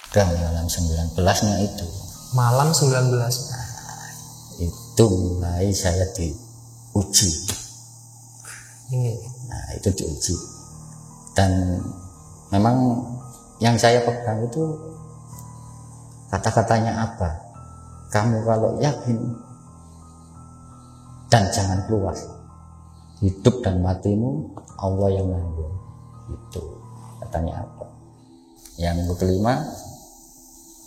Udah malam 19-nya itu. Malam 19. Itu mulai saya diuji. Ini. Nah, itu diuji. Dan memang yang saya pegang itu kata-katanya apa? Kamu kalau yakin dan jangan keluar. Hidup dan matimu Allah yang menanggung. Itu katanya apa? Yang kelima,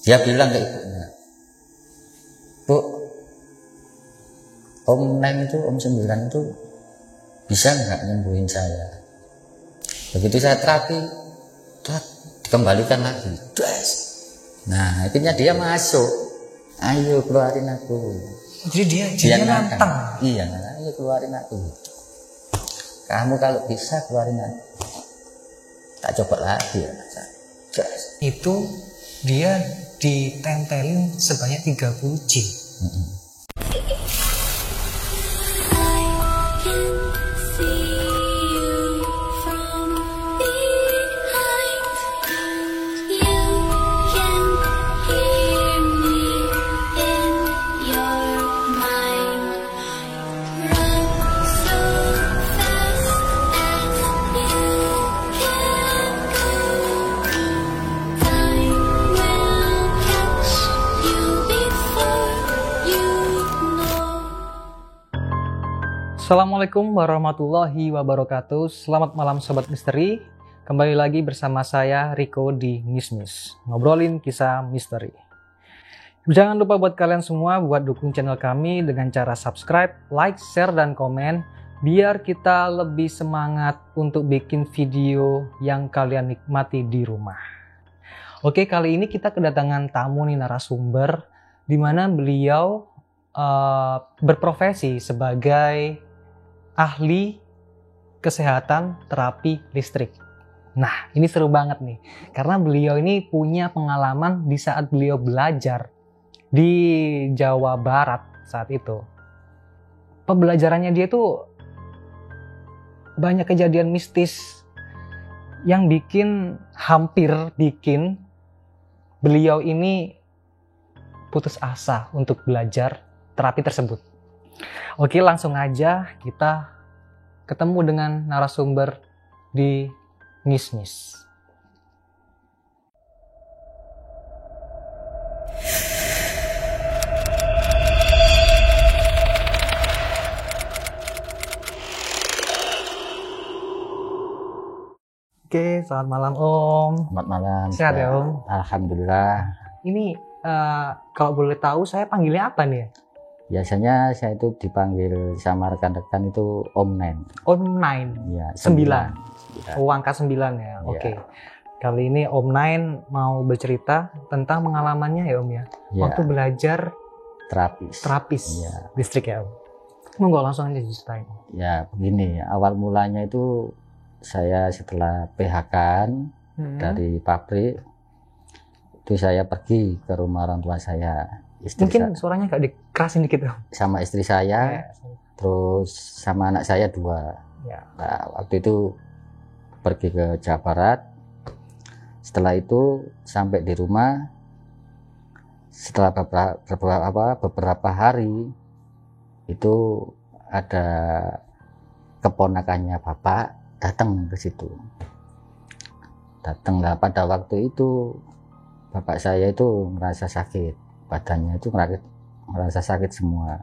dia bilang ke ibunya, Bu, Om Neng itu, Om 9 itu bisa nggak nyembuhin saya? Begitu saya terapi, dikembalikan lagi. Nah, akhirnya dia masuk. Ayo keluarin aku. Jadi dia nantang. Iya, ayo keluarin aku. Kamu kalau bisa keluarin aku. Tak coba lagi ya. Itu dia ditempelin sebanyak 30 jin. Assalamualaikum warahmatullahi wabarakatuh. Selamat malam Sobat Misteri. Kembali lagi bersama saya Rico di Mismis, ngobrolin kisah misteri. Jangan lupa buat kalian semua buat dukung channel kami dengan cara subscribe, like, share, dan komen, biar kita lebih semangat untuk bikin video yang kalian nikmati di rumah. Oke, kali ini kita kedatangan tamu nih, narasumber, di mana beliau berprofesi sebagai ahli kesehatan terapi listrik. Nah, ini seru banget nih, karena beliau ini punya pengalaman di saat beliau belajar di Jawa Barat saat itu. Pembelajarannya dia tuh banyak kejadian mistis yang hampir bikin beliau ini putus asa untuk belajar terapi tersebut. Oke, langsung aja kita ketemu dengan narasumber di Mismis. Oke, selamat malam Om. Selamat malam. Sehat ya Om? Alhamdulillah. Ini kalau boleh tahu saya panggilnya apa nih? Biasanya saya itu dipanggil sama rekan-rekan itu Om Neng. Om Neng. Ya, 9. Oh, angka 9 ya. Oke. Kali ini Om Neng mau bercerita tentang pengalamannya ya Om ya. Waktu belajar terapis listrik ya Om. Monggo langsung aja diceritain. Ya, begini, awal mulanya itu saya setelah PHK-an dari pabrik, itu saya pergi ke rumah orang tua saya. Mungkin suaranya agak dikerasin dikit Om. Sama istri saya, terus sama anak saya 2. Nah, waktu itu pergi ke Jawa Barat. Setelah itu sampai di rumah, setelah beberapa hari itu ada keponakannya bapak datang ke situ. Datanglah pada waktu itu bapak saya itu merasa sakit. Badannya itu merasa sakit semua.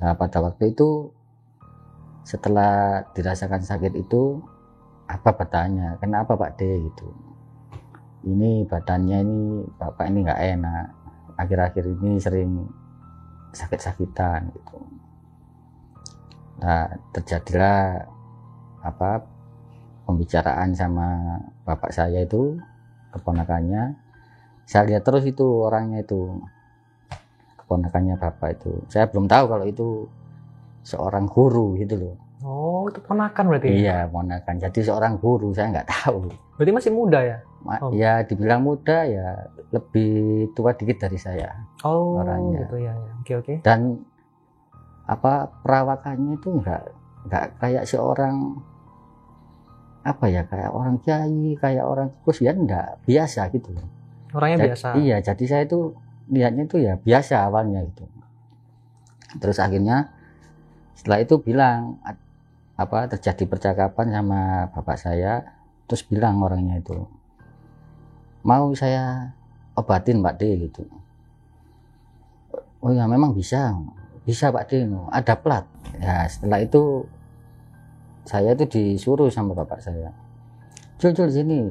Nah, pada waktu itu setelah dirasakan sakit itu, apa bertanya, kenapa Pak D gitu. Ini badannya ini bapak ini nggak enak. Akhir-akhir ini sering sakit-sakitan gitu. Nah, terjadilah pembicaraan sama bapak saya itu, keponakannya. Saya lihat terus itu orangnya itu, keponakannya bapak itu. Saya belum tahu kalau itu seorang guru gitu loh. Oh, itu ponakan berarti? Iya, ponakan. Jadi seorang guru, saya nggak tahu. Berarti masih muda ya? Ya, dibilang muda ya, lebih tua dikit dari saya. Oh, orangnya. Gitu ya. Oke. Dan perawakannya itu nggak kayak seorang kayak orang kiai, kayak orang kus ya, enggak biasa gitu. Orangnya biasa. Iya, jadi saya itu lihatnya itu ya biasa awalnya gitu. Terus akhirnya setelah itu bilang terjadi percakapan sama bapak saya, terus bilang orangnya itu, mau saya obatin Pak D gitu. Oh ya memang bisa Pak D, ada plat. Ya setelah itu saya itu disuruh sama bapak saya, Jul sini.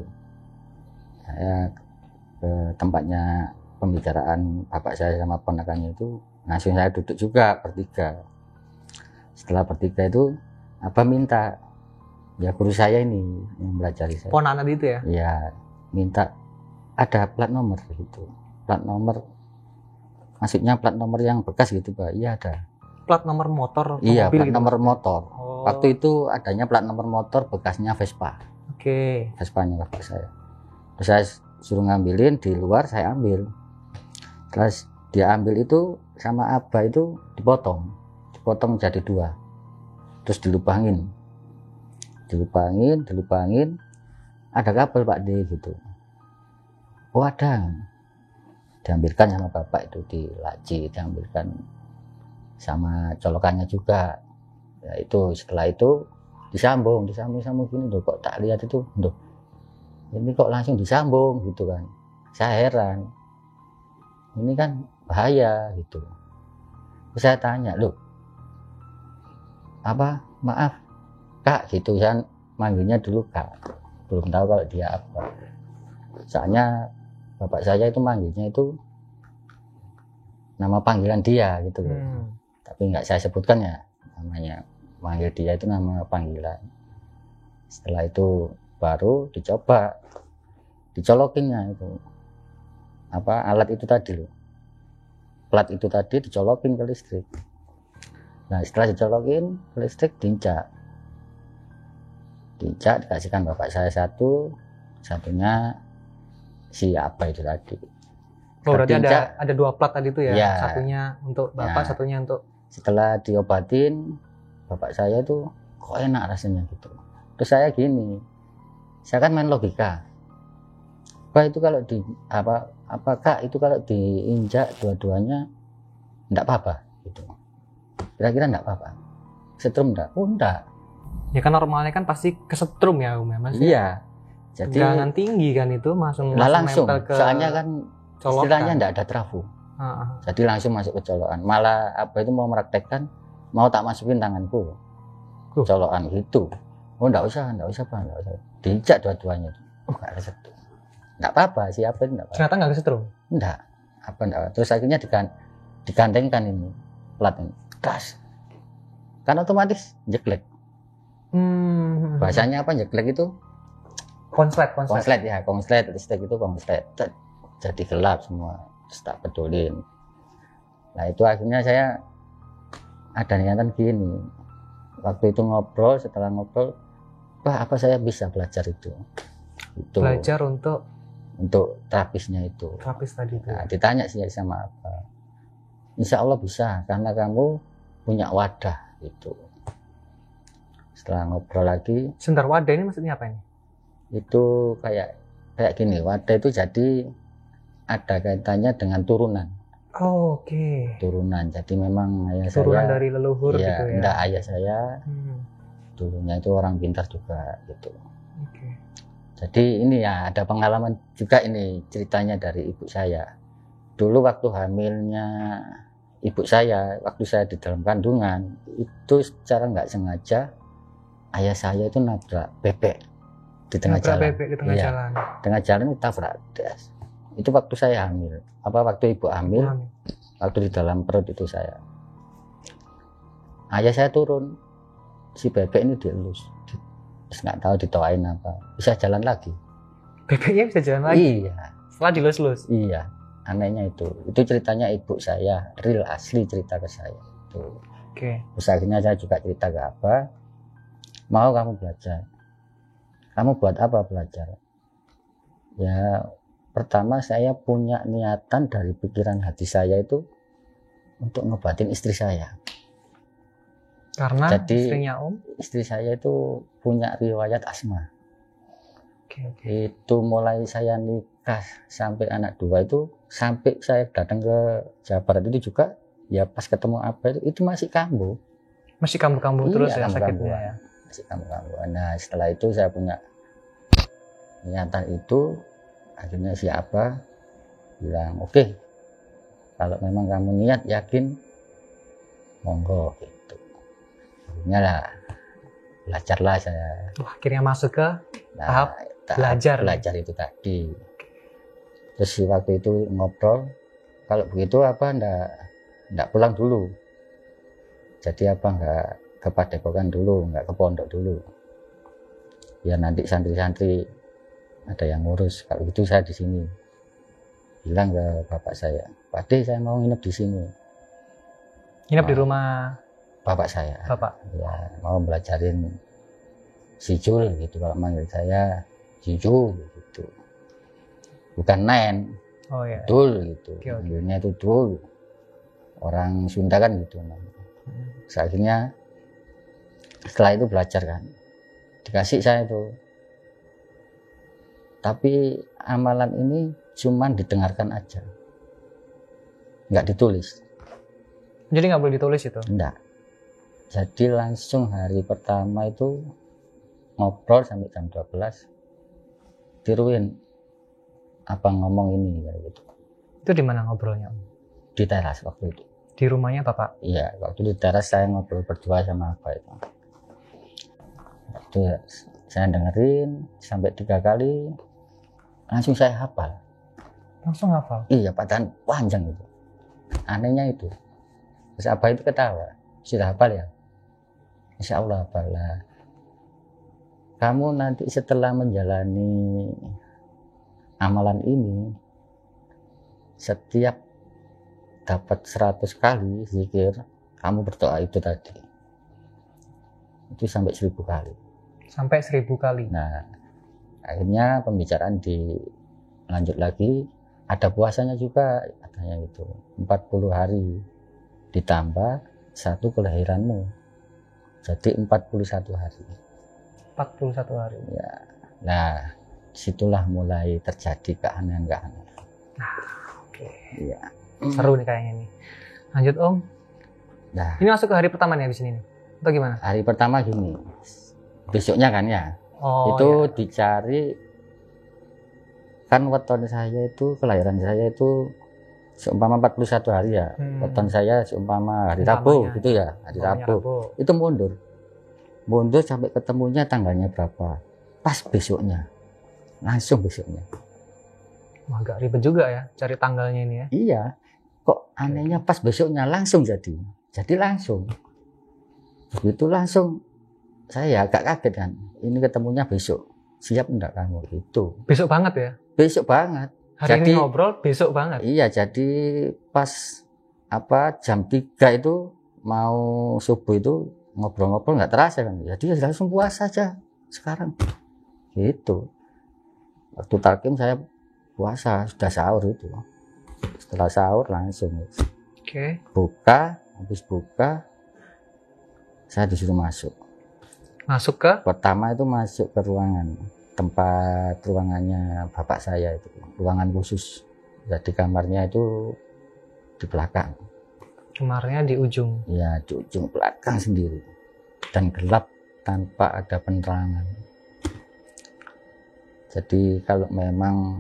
Saya ke tempatnya pembicaraan bapak saya sama ponakannya itu, langsung saya duduk juga bertiga. Setelah bertiga itu Abah minta, ya guru saya ini yang belajar saya, Ponakan itu ya? Ya minta ada plat nomor gitu. Plat nomor, maksudnya plat nomor yang bekas gitu Pak. Iya ada. Plat nomor motor? Iya, mobil plat gitu, nomor maksudnya? motor. Waktu itu adanya plat nomor motor bekasnya Vespa. Oke. Vespanya bapak saya. Terus saya suruh ngambilin di luar, saya ambil. Terus dia ambil itu sama Abah itu dipotong jadi 2. Terus dilubangin, ada kabel Pak D gitu. Oh ada, diambilkan sama bapak itu di laci, diambilkan sama colokannya juga. Ya itu setelah itu disambung gini loh, kok tak lihat itu loh, ini kok langsung disambung gitu kan. Saya heran, ini kan bahaya gitu. Terus saya tanya, loh maaf Kak gitu, saya manggilnya dulu Kak, belum tahu kalau dia apa. Soalnya bapak saya itu manggilnya itu nama panggilan dia gitu loh. Tapi nggak saya sebutkan ya namanya, manggil dia itu nama panggilan. Setelah itu baru dicoba dicolokinnya itu alat itu tadi loh, plat itu tadi dicolokin ke listrik. Nah setelah dicolokin ke listrik, diinjak dikasihkan bapak saya satunya si apa itu tadi. Oh berarti ada 2 plat tadi itu ya? Ya, satunya untuk bapak, satunya untuk. Setelah diobatin bapak saya tuh kok enak rasanya gitu. Terus saya gini, saya kan main logika, Pak itu kalau Kak itu kalau diinjak dua-duanya enggak apa-apa gitu. Kira-kira enggak apa-apa. Setrum enggak? Oh enggak. Ya kan normalnya kan pasti kesetrum ya Mas. Iya. Jadi tegangan tinggi kan itu langsung nempel ke, soalnya kan colokan. Istilahnya enggak ada trafo. Jadi langsung masuk ke colokan. Malah itu mau meraktekkan, mau tak masukin tanganku colokan gitu. Oh enggak usah Pak, enggak usah. Diinjak dua-duanya. Oh enggak ada setrum. Enggak apa-apa, siapa enggak apa-apa. Ternyata enggak kesetrum? Enggak. Enggak. Terus akhirnya digantengkan ini plat ini. Gas. Kan otomatis jeglek. Bahasanya apa jeglek itu? Konslet ya, konslet listrik itu konslet. Jadi gelap semua. Terus tak pedulin. Nah itu akhirnya saya ada niatan gini. Waktu itu setelah ngobrol, Pak apa saya bisa belajar itu? Belajar untuk terapisnya itu. Terapis tadi itu. Nah, ditanya sih sama apa? Insya Allah bisa, karena kamu punya wadah itu. Setelah ngobrol lagi. Sebentar, wadah ini maksudnya apa ini? Itu kayak gini, wadah itu jadi ada kaitannya dengan turunan. Oh, oke. Turunan, jadi memang ayah turunan saya. Dari leluhur gitu ya? Enggak, ayah saya dulunya itu orang pintar juga gitu. Oke. Jadi ini ya ada pengalaman juga ini ceritanya dari ibu saya. Dulu waktu hamilnya ibu saya, waktu saya di dalam kandungan, itu secara nggak sengaja ayah saya itu nabrak bebek di tengah jalan. Bebek di tengah jalan. Tengah jalan itu tabrak das. Itu waktu saya hamil. Waktu ibu hamil. Waktu di dalam perut itu saya. Ayah saya turun. Si bebek ini dielus. Terus nggak tahu ditoain apa. Bisa jalan lagi. Bebeknya bisa jalan lagi? Iya. Setelah dilus-lus? Iya. Anehnya itu. Itu ceritanya ibu saya. Real asli cerita ke saya. Tuh. Oke. Terus akhirnya saya juga cerita ke Abah. Mau kamu belajar? Kamu buat apa belajar? Ya pertama saya punya niatan dari pikiran hati saya itu untuk ngobatin istri saya. Karena jadi, istrinya istri saya itu punya riwayat asma. Oke. Itu mulai saya nikah sampai anak 2 itu, sampai saya datang ke Jawa Barat itu juga, ya pas ketemu apa itu masih kambuh. Masih kambuh-kambuh terus ya sakitnya kambuh-kambuhan. ya. Masih kambuh-kambuhan. Nah setelah itu saya punya niatan itu, akhirnya siapa bilang oke, kalau memang kamu niat yakin monggo gitu. Akhirnya lah belajarlah saya. Wah, akhirnya masuk ke tahap belajar itu tadi. Terus waktu itu ngobrol, kalau begitu apa ndak pulang dulu, jadi apa nggak ke padepokan dulu, nggak ke pondok dulu, ya nanti santri-santri ada yang ngurus. Kalau gitu saya di sini, bilang ke bapak saya, Pak De, saya mau nginep di sini. Nginep di rumah bapak saya. Ya mau belajarin sijul gitu, kalau manggil saya Jiju gitu, bukan Nen. Oh iya. Dul gitu. Okay. Manggilnya itu Dul. Orang Sunda kan gitu. Akhirnya setelah itu belajar kan, dikasih saya itu. Tapi amalan ini cuman didengarkan aja, nggak ditulis. Jadi nggak boleh ditulis itu? Enggak. Jadi langsung hari pertama itu ngobrol sampai jam 12, tiruin apa ngomong ini kayak gitu. Itu di mana ngobrolnya? Di teras waktu itu. Di rumahnya Bapak? Iya, waktu di teras saya ngobrol berdua sama apa itu. Waktu saya dengerin sampai 3 kali, langsung saya hafal. Langsung hafal? Iya, padahal panjang itu. Anehnya itu. Terus apa itu ketawa, sudah hafal ya? Insya Allah hafal lah. Kamu nanti setelah menjalani amalan ini, setiap dapat 100 kali zikir, kamu berdoa itu tadi, itu sampai 1000 kali. Sampai 1000 kali? Nah, akhirnya pembicaraan dilanjut lagi, ada puasanya juga katanya itu, 40 hari ditambah 1 kelahiranmu, jadi 41 hari. 41 hari. Ya. Nah, disitulah mulai terjadi keanehan-keanehan. Nah, oke. Iya. Seru nih kayaknya nih. Lanjut Om. Nah, ini masuk ke hari pertama nih di sini nih. Atau gimana? Hari pertama gini. Besoknya kan ya. Oh, itu ya. Dicari kan weton saya itu, kelahiran saya itu seumpama 41 hari ya. Weton saya seumpama hari Rabu gitu ya, hari Rabu. Itu mundur sampai ketemunya tanggalnya berapa, pas besoknya, langsung besoknya. Wah, agak ribet juga ya cari tanggalnya ini ya. Iya, kok anehnya pas besoknya langsung jadi langsung begitu, langsung saya agak kaget kan, ini ketemunya besok, siap enggak kamu gitu. Besok banget ya? Besok banget. Hari jadi, ini ngobrol besok banget? Iya, jadi pas jam 3 itu mau subuh itu ngobrol-ngobrol nggak terasa kan, jadi langsung puasa aja sekarang gitu. Waktu talqin saya puasa, sudah sahur itu, setelah sahur langsung buka. Habis buka saya disuruh masuk ke pertama itu masuk ke ruangannya bapak saya, itu ruangan khusus, jadi kamarnya itu di belakang. Kamarnya di ujung? Ya, di ujung belakang sendiri, dan gelap tanpa ada penerangan. Jadi kalau memang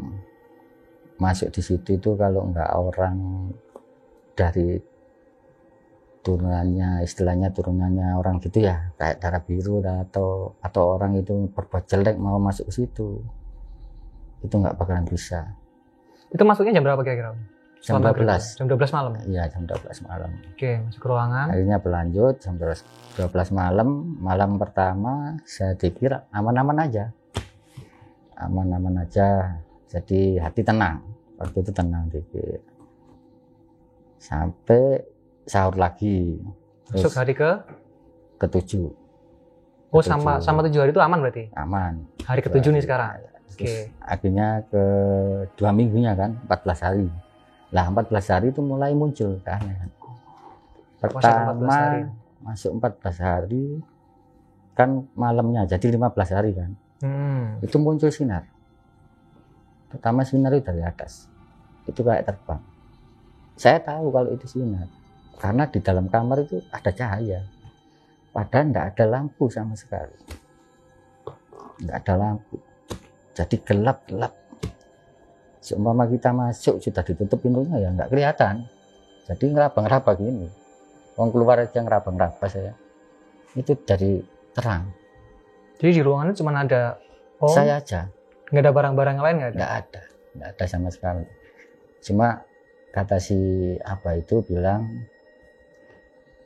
masuk di situ itu, kalau enggak orang dari turunannya, istilahnya turunannya orang gitu ya, kayak darah biru atau orang itu berbuat jelek mau masuk ke situ, itu nggak bakalan bisa. Itu masuknya jam berapa kira-kira? Jam 12. Jam 12 malam? Iya, jam 12 malam. Oke, masuk ke ruangan. Akhirnya berlanjut jam 12 malam. Malam pertama saya pikir aman-aman aja. Aman-aman aja. Jadi hati tenang. Waktu itu tenang dikit. Sampai sahur lagi. Masuk hari ke-7. Oh, sama 7 hari itu aman berarti? Aman. Hari ke-7 nih sekarang? Oke. Akhirnya ke 2 minggunya kan, 14 hari. Lah 14 hari itu mulai muncul keanehan. Pertama masuk 14 hari kan malamnya, jadi 15 hari kan. Itu muncul sinar. pertama sinar itu dari atas, itu kayak terbang. Saya tahu kalau itu sinar karena di dalam kamar itu ada cahaya, padahal nggak ada lampu sama sekali, nggak ada lampu, jadi gelap. Seumpama kita masuk sudah ditutup pintunya ya nggak kelihatan, jadi ngeraba-ngeraba gini. Orang keluar aja ngeraba-ngeraba saya, itu dari terang. Jadi di ruangan itu cuma ada Saya aja, nggak ada barang-barang lain, nggak ada? nggak ada sama sekali. Cuma kata si apa itu bilang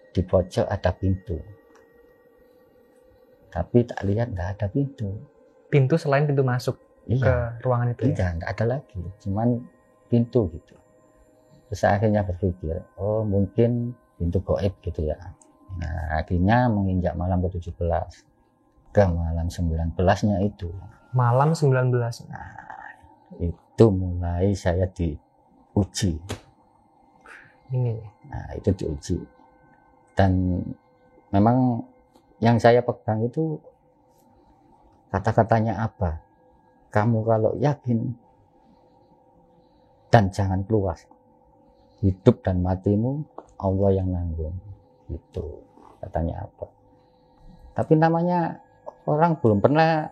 di pojok ada pintu, tapi tak lihat nggak ada pintu. Pintu selain pintu masuk ke Iya, ruangan itu ya? tidak, nggak ada lagi, cuman pintu gitu. Terus saya akhirnya berpikir, oh mungkin pintu gaib gitu ya. Nah, akhirnya menginjak malam ke-17 ke malam 19-nya itu. Malam 19. Itu mulai saya diuji. Ini. Nah, itu diuji. Dan memang yang saya pegang itu kata-katanya apa? Kamu kalau yakin dan jangan keluar. Hidup dan matimu Allah yang nanggung. Gitu katanya apa. Tapi namanya orang belum pernah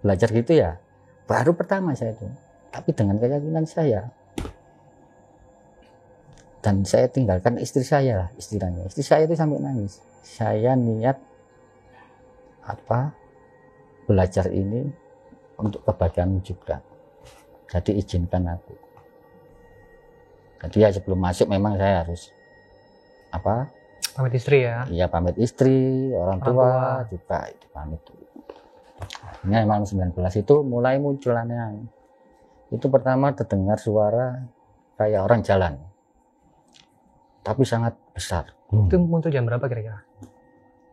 belajar gitu ya. Baru pertama saya itu. Tapi dengan keyakinan saya. Dan saya tinggalkan istri saya lah istilahnya. Istri saya itu sampai nangis. Saya niat apa belajar ini untuk kebahagiaan juga. Jadi izinkan aku. Jadi ya sebelum masuk memang saya harus apa? Pamit istri ya? Iya pamit istri, orang tua juga itu pamit. Ini malam 19 itu mulai muncul aneh. Itu pertama terdengar suara kayak orang jalan. Tapi sangat besar. Itu muncul jam berapa kira-kira?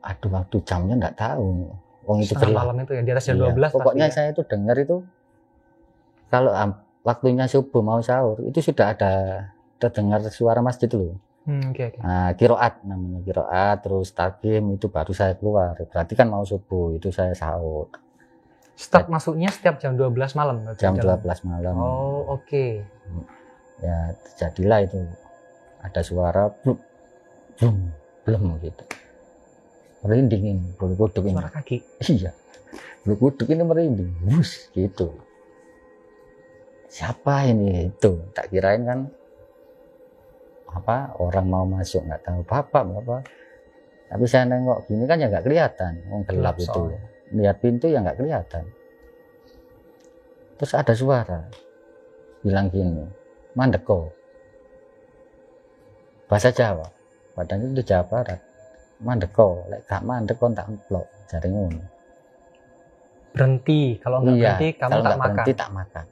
Aduh waktu jamnya enggak tahu. Wong itu Setengah gelap. malam itu ya, di atas jam Iya. 12 Pokoknya pasti ya? saya itu dengar itu kalau waktunya subuh mau sahur itu sudah ada terdengar suara masjid loh. Oke. Nah, kiroat namanya kiroat, terus takim itu baru saya keluar. Berarti kan mau subuh itu saya sahur. Start masuknya setiap jam 12 malam? Jam jalan? 12 malam. Oh oke. Ya terjadilah itu ada suara blum blum blum gitu. Merinding ini, bulu kuduk ini. Suara kaki? Iya, bulu kuduk ini merinding, wus gitu. Siapa ini? Itu tak kirain kan apa orang mau masuk nggak tahu bapak. Tapi saya nengok gini kan ya nggak kelihatan, gelap itu. Soalnya. Lihat pintu ya nggak kelihatan. Terus ada suara bilang gini, mandeko. Bahasa Jawa, padahal itu Jawa Barat. Mandeko, lek gak mandek kon tak emplok, jare ngono. Berhenti, kalau nggak berhenti kamu kalau tak nggak makan. berhenti tak makan.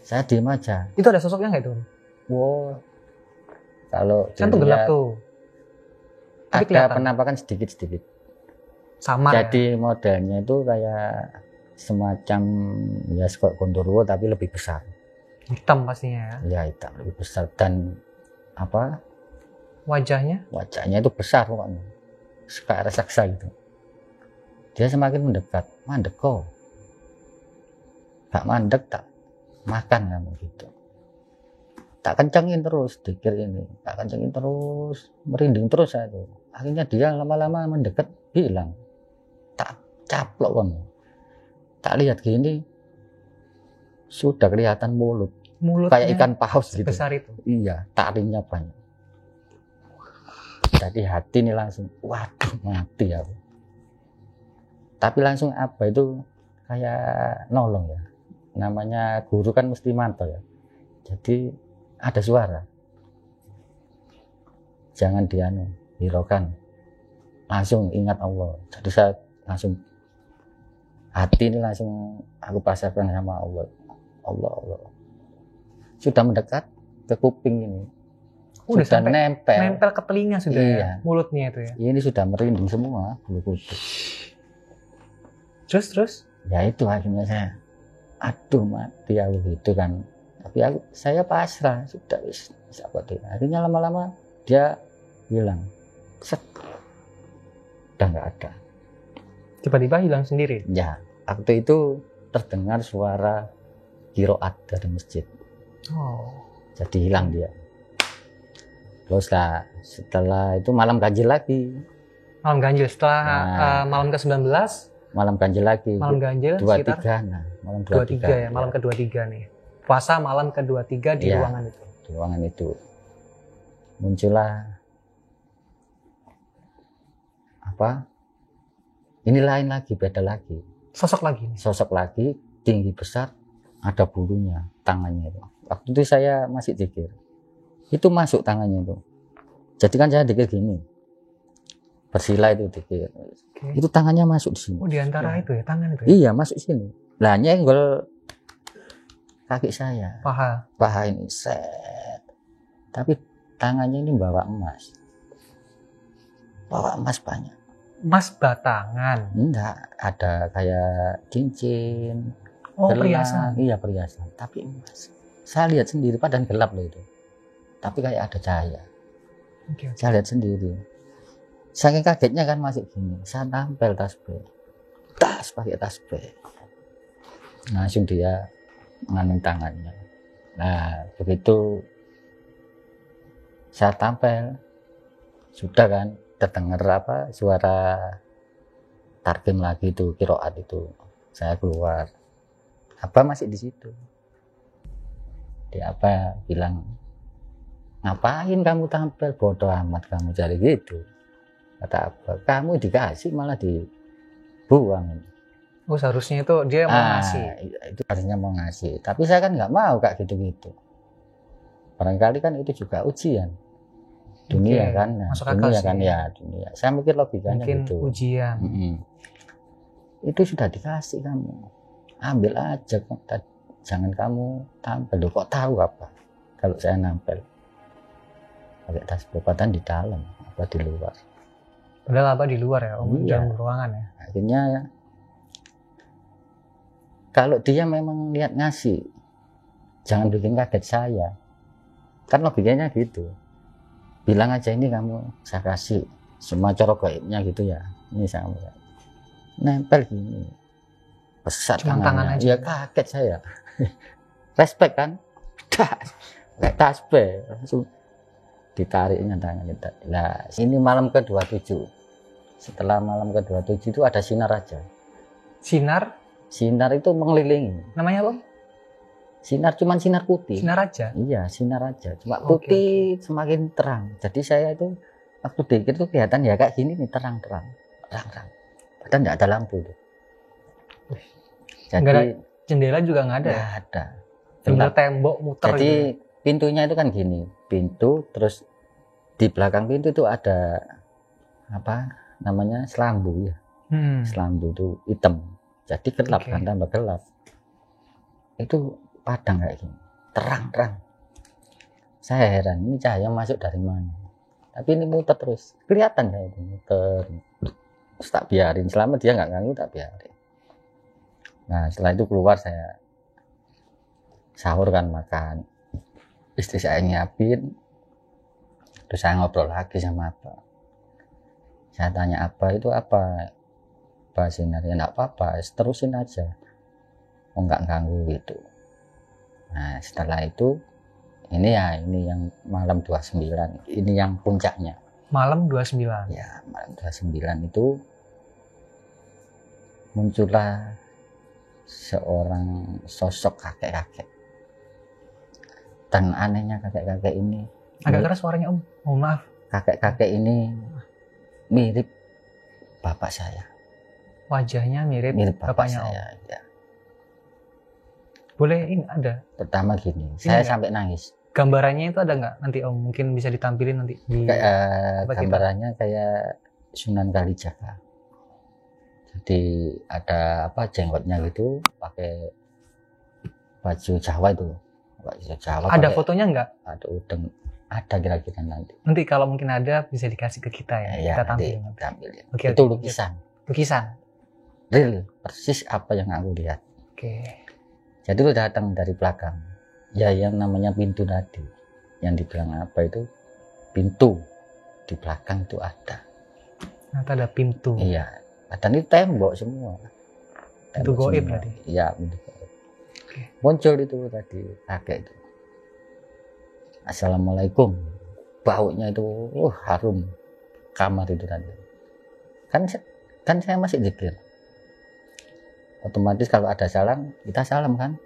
Saya diem aja. Itu ada sosoknya nggak itu? Wow, kalau Kan tuh gelap dilihat, tuh. Tapi ada kelihatan. penampakan sedikit-sedikit. Samar Jadi ya? modelnya itu kayak semacam ya kok gondorwo tapi lebih besar. Hitam pastinya ya? Ya hitam lebih besar dan apa? Wajahnya? Wajahnya itu besar pokoknya. Kayak raksasa gitu. Dia semakin mendekat, mandek kok. Gak mandek tak makan kamu gitu. Tak kencengin terus dikir ini, tak kencengin terus, merinding terus saya itu. Akhirnya dia lama-lama mendekat bilang, tak caplok kan. Tak lihat gini, sudah kelihatan mulut, Mulutnya kayak ikan paus gitu. sebesar itu? Iya, taringnya banyak. Jadi hati ini langsung, waduh mati aku. Tapi langsung apa itu kayak nolong ya. Namanya guru kan mesti mantau ya. Jadi ada suara. Jangan hiraukan. Langsung ingat Allah. Jadi saya langsung hati ini langsung aku pasarkan sama Allah. Allah. Sudah mendekat ke kuping ini. Udah Sudah sampai nempel ke telinga sudah Iya. ya? Mulutnya itu ya? Ini sudah merinding semua bulu kuduk. Terus? Ya itu akhirnya saya, aduh mati aku gitu kan. Tapi saya pasrah sudah wis deh. Akhirnya lama-lama dia hilang, set, udah nggak ada. Tiba-tiba hilang sendiri? Ya waktu itu terdengar suara kiroat dari masjid. Oh. Jadi hilang dia. Terus lah setelah itu malam ganjil lagi. Malam ganjil setelah Nah. malam ke-19, Malam ganjil lagi. malam ganjil 23. sekitar Nah, malam 23 ya, malam ke-23 nih. Puasa malam ke-23 di Iya. ruangan itu. Di ruangan itu muncullah apa? Ini lain lagi, beda lagi. Sosok lagi nih. Sosok lagi, tinggi besar, ada bulunya, tangannya itu. Waktu itu saya masih dikir. Itu masuk tangannya itu. Jadi kan saya dikir gini. Bersila itu dikir. Oke. Itu tangannya masuk di sini. Oh, di antara itu ya, tangan itu ya. Iya, masuk sini. Lah nyenggol kaki saya. Paha. Ini set. Tapi tangannya ini bawa emas. Bawa emas banyak. Emas batangan. Enggak, ada kayak cincin. Oh, gelang. perhiasan. Iya, perhiasan. Tapi emas. Saya lihat sendiri, padahal gelap loh itu. Tapi kayak ada cahaya. Oke. Saya lihat sendiri. Saking kagetnya kan masih gini. Saya tampil tasbih. Pakai tasbih. Langsung dia nganin tangannya. Nah, begitu saya tampil, sudah kan terdengar apa suara tarkim lagi itu, kiroat itu. Saya keluar. Abah masih di situ. Dia apa bilang, ngapain kamu tampil, bodoh amat kamu, cari gitu. Kata Abah, kamu dikasih malah dibuang. Oh, seharusnya itu dia mau ngasih. Itu harusnya mau ngasih, tapi saya kan nggak mau kak gitu-gitu. Barangkali kan itu juga ujian dunia. Oke, kan, nah, masuk akal dunia sih. kan ya dunia. Saya mikir logikanya Mungkin gitu. ujian. Itu sudah dikasih kamu, ambil aja, jangan kamu tampil. Loh, kok tahu apa kalau saya nampil pakai tas bebatan di dalam apa di luar? Padahal apa di luar ya, Om, Iya. dalam ruangan ya. Akhirnya kalau dia memang niat ngasih, jangan bikin kaget saya. Kan logikanya gitu. Bilang aja ini kamu saya kasih, semua cara gaibnya gitu ya. Ini saya nempel gini. Besar Cuma tangan aja. Ya kaget saya. Respect kan? Kayak tasbih langsung ditariknya tangan kita. Nah, ini malam ke-27. Setelah malam ke-27 itu ada sinar aja. Sinar itu mengelilingi. Namanya apa? Sinar, cuman sinar putih. Sinar aja. Iya, sinar aja. Cuma Oke, putih semakin terang. Jadi saya itu waktu dikit tuh kelihatan ya kayak gini nih, terang-terang. Padahal nggak ada lampu tuh. Jadi Nggak ada jendela juga nggak ada. nggak ada. Bener Gelap. tembok muter Jadi gitu. pintunya itu kan gini, pintu terus di belakang pintu itu ada apa namanya selambu ya. Selambu itu hitam. Jadi gelap. Oke. Kan tambah gelap. Itu padang kayak gini, terang-terang. Saya heran, ini cahaya masuk dari mana? Tapi ini muter terus, kelihatan ya itu muter. Terus tak biarin, selama dia nggak ganggu tak biarin. Nah setelah itu keluar saya sahur kan, makan. Istri saya nyiapin, terus saya ngobrol lagi sama apa. Saya tanya apa itu apa? Apa sinarnya? Nggak apa-apa, terusin aja. Oh nggak ganggu gitu. Nah setelah itu ini yang malam 29, ini yang puncaknya. Malam 29. Ya malam 29 itu muncullah seorang sosok kakek-kakek. Dan anehnya kakek-kakek ini, Agak keras suaranya, Om. Mohon maaf. kakek-kakek ini mirip bapak saya. Wajahnya mirip Bapak bapaknya, Om. saya ya. Boleh ini ada Pertama gini, saya enggak? sampai nangis. Gambarannya itu ada nggak nanti, Om? Mungkin bisa ditampilin nanti di Kayak apa kita? gambarannya kayak Sunan Kalijaga. Jadi ada apa jenggotnya gitu, pakai baju Jawa itu. Baju Jawa. Ada pakai- fotonya nggak? Ada udeng. Ada kira-kira nanti. Nanti kalau mungkin ada bisa dikasih ke kita ya. Ya, Kita nanti tampilin. tampilin. Oke, Itu oke. lukisan. Lukisan. Real, persis apa yang aku lihat. Oke. Jadi lu datang dari belakang. Ya yang namanya pintu tadi. Yang dibilang apa itu? Pintu. Di belakang itu ada. Ternyata ada pintu. Iya. Dan itu tembok semua. Itu goib berarti. Iya, pintu goib. Oke. Muncul itu tadi kakek itu. Assalamualaikum. Baunya itu harum kamar itu tadi. Kan saya masih zikir. Otomatis kalau ada salam, kita salam kan?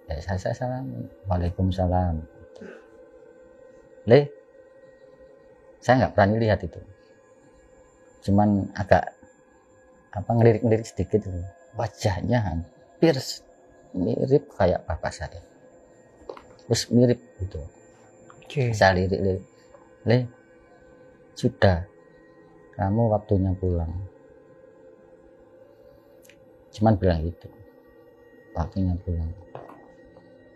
Ya saya salam. Waalaikumsalam. Saya nggak berani lihat itu. Cuman agak ngelirik-ngelirik sedikit itu. Wajahnya hampir mirip kayak bapak saya. Terus mirip gitu. Oke. Saya lirik-lirik. Sudah. Kamu waktunya pulang. Cuman bilang gitu. Waktunya pulang.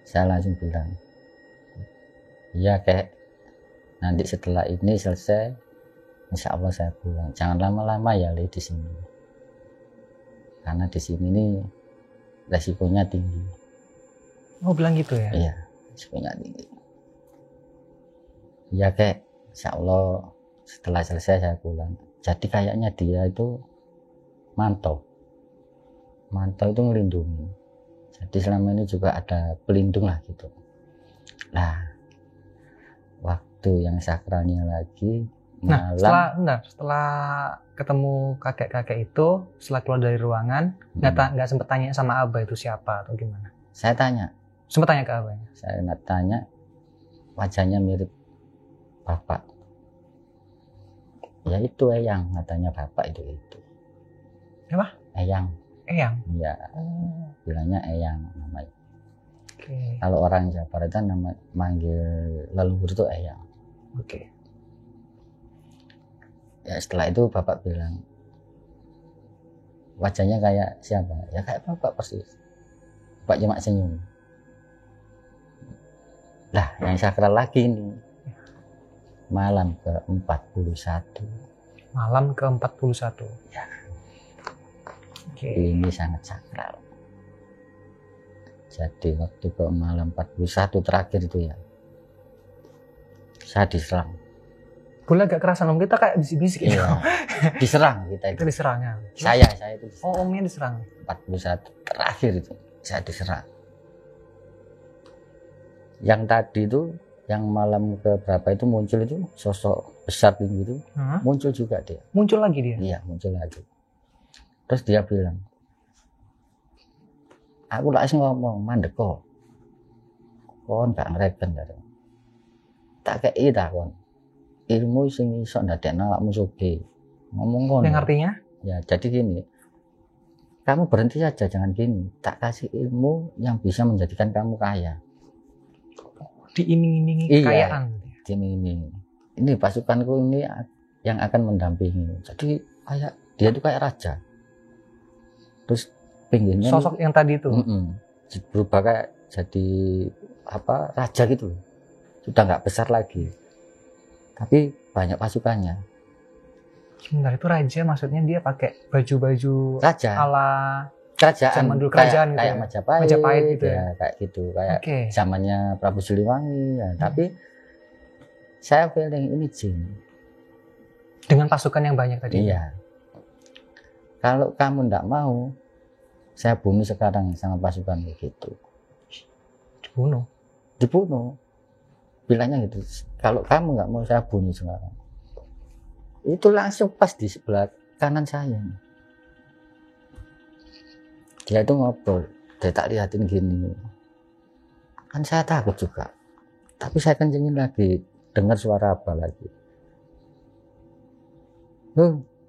Saya langsung bilang. Iya kayak nanti setelah ini selesai, insya Allah saya pulang. Jangan lama-lama ya di sini. Karena di sini nih resikonya tinggi. Oh bilang gitu ya? Iya, resikonya tinggi. Iya kayak insya Allah setelah selesai saya pulang. Jadi kayaknya dia itu mantau itu ngelindungi. Jadi selama ini juga ada pelindung lah gitu. Nah, waktu yang sakralnya lagi malam. Setelah ketemu kakek-kakek itu, setelah keluar dari ruangan, nggak sempet tanya sama Abah itu siapa atau gimana? Saya tanya. Sempet tanya ke Abahnya? Saya tanya, wajahnya mirip bapak. Ya itu Eyang, katanya bapak itu. Apa? Eyang. Iya, bilangnya Eyang namanya. Oke. Kalau orang Jawa Barat kan manggil leluhur itu Eyang. Oke. Ya setelah itu bapak bilang, wajahnya kayak siapa? Ya kayak bapak persis. Bapak cuma senyum. Lah yang sakral lagi nih, malam ke-41. Malam ke-41. Ya. Oke. Ini sangat sakral. Jadi waktu ke malam 41 terakhir itu ya, saya diserang. Boleh agak kerasan om, kita kayak bisik-bisik gitu. Iya, diserang kita itu. Itu diserangnya. Saya itu diserang. Oh omnya diserang. 41 terakhir itu saya diserang. Yang tadi itu, yang malam ke berapa itu muncul itu sosok besar tinggi itu, muncul juga dia. Muncul lagi dia? Iya, muncul lagi. Terus dia bilang, aku langsung ngomong mandek kok, kon gak ngereken dari, tak kei tak kon, ilmu sing iso ndadekno awakmu sugih. Ngomong kon. Yang artinya? Ya jadi gini, kamu berhenti saja, jangan gini. Tak kasih ilmu yang bisa menjadikan kamu kaya. Diiming-imingi kekayaan. Diiming-imingi. Ini pasukanku ini yang akan mendampingi. Jadi kayak dia itu kayak raja. Terus pinggirnya sosok yang tadi itu berubah kayak jadi raja gitu. Sudah nggak besar lagi. Tapi banyak pasukannya. Sebentar, itu raja maksudnya dia pakai baju-baju raja ala kerajaan, zaman dulu kerajaan kayak gitu Majapahit gitu ya, kayak gitu, kayak zamannya Prabu Siliwangi ya. Tapi saya feeling ini jin dengan pasukan yang banyak tadi. Iya. Kalau kamu ndak mau, saya bunuh sekarang sama pasukan gitu. Dibunuh. Bilangnya gitu. Kalau kamu nggak mau, saya bunuh sekarang. Itu langsung pas di sebelah kanan saya. Dia itu ngobrol, dia tak lihatin gini. Kan saya takut juga. Tapi saya kencengin lagi, dengar suara apa lagi.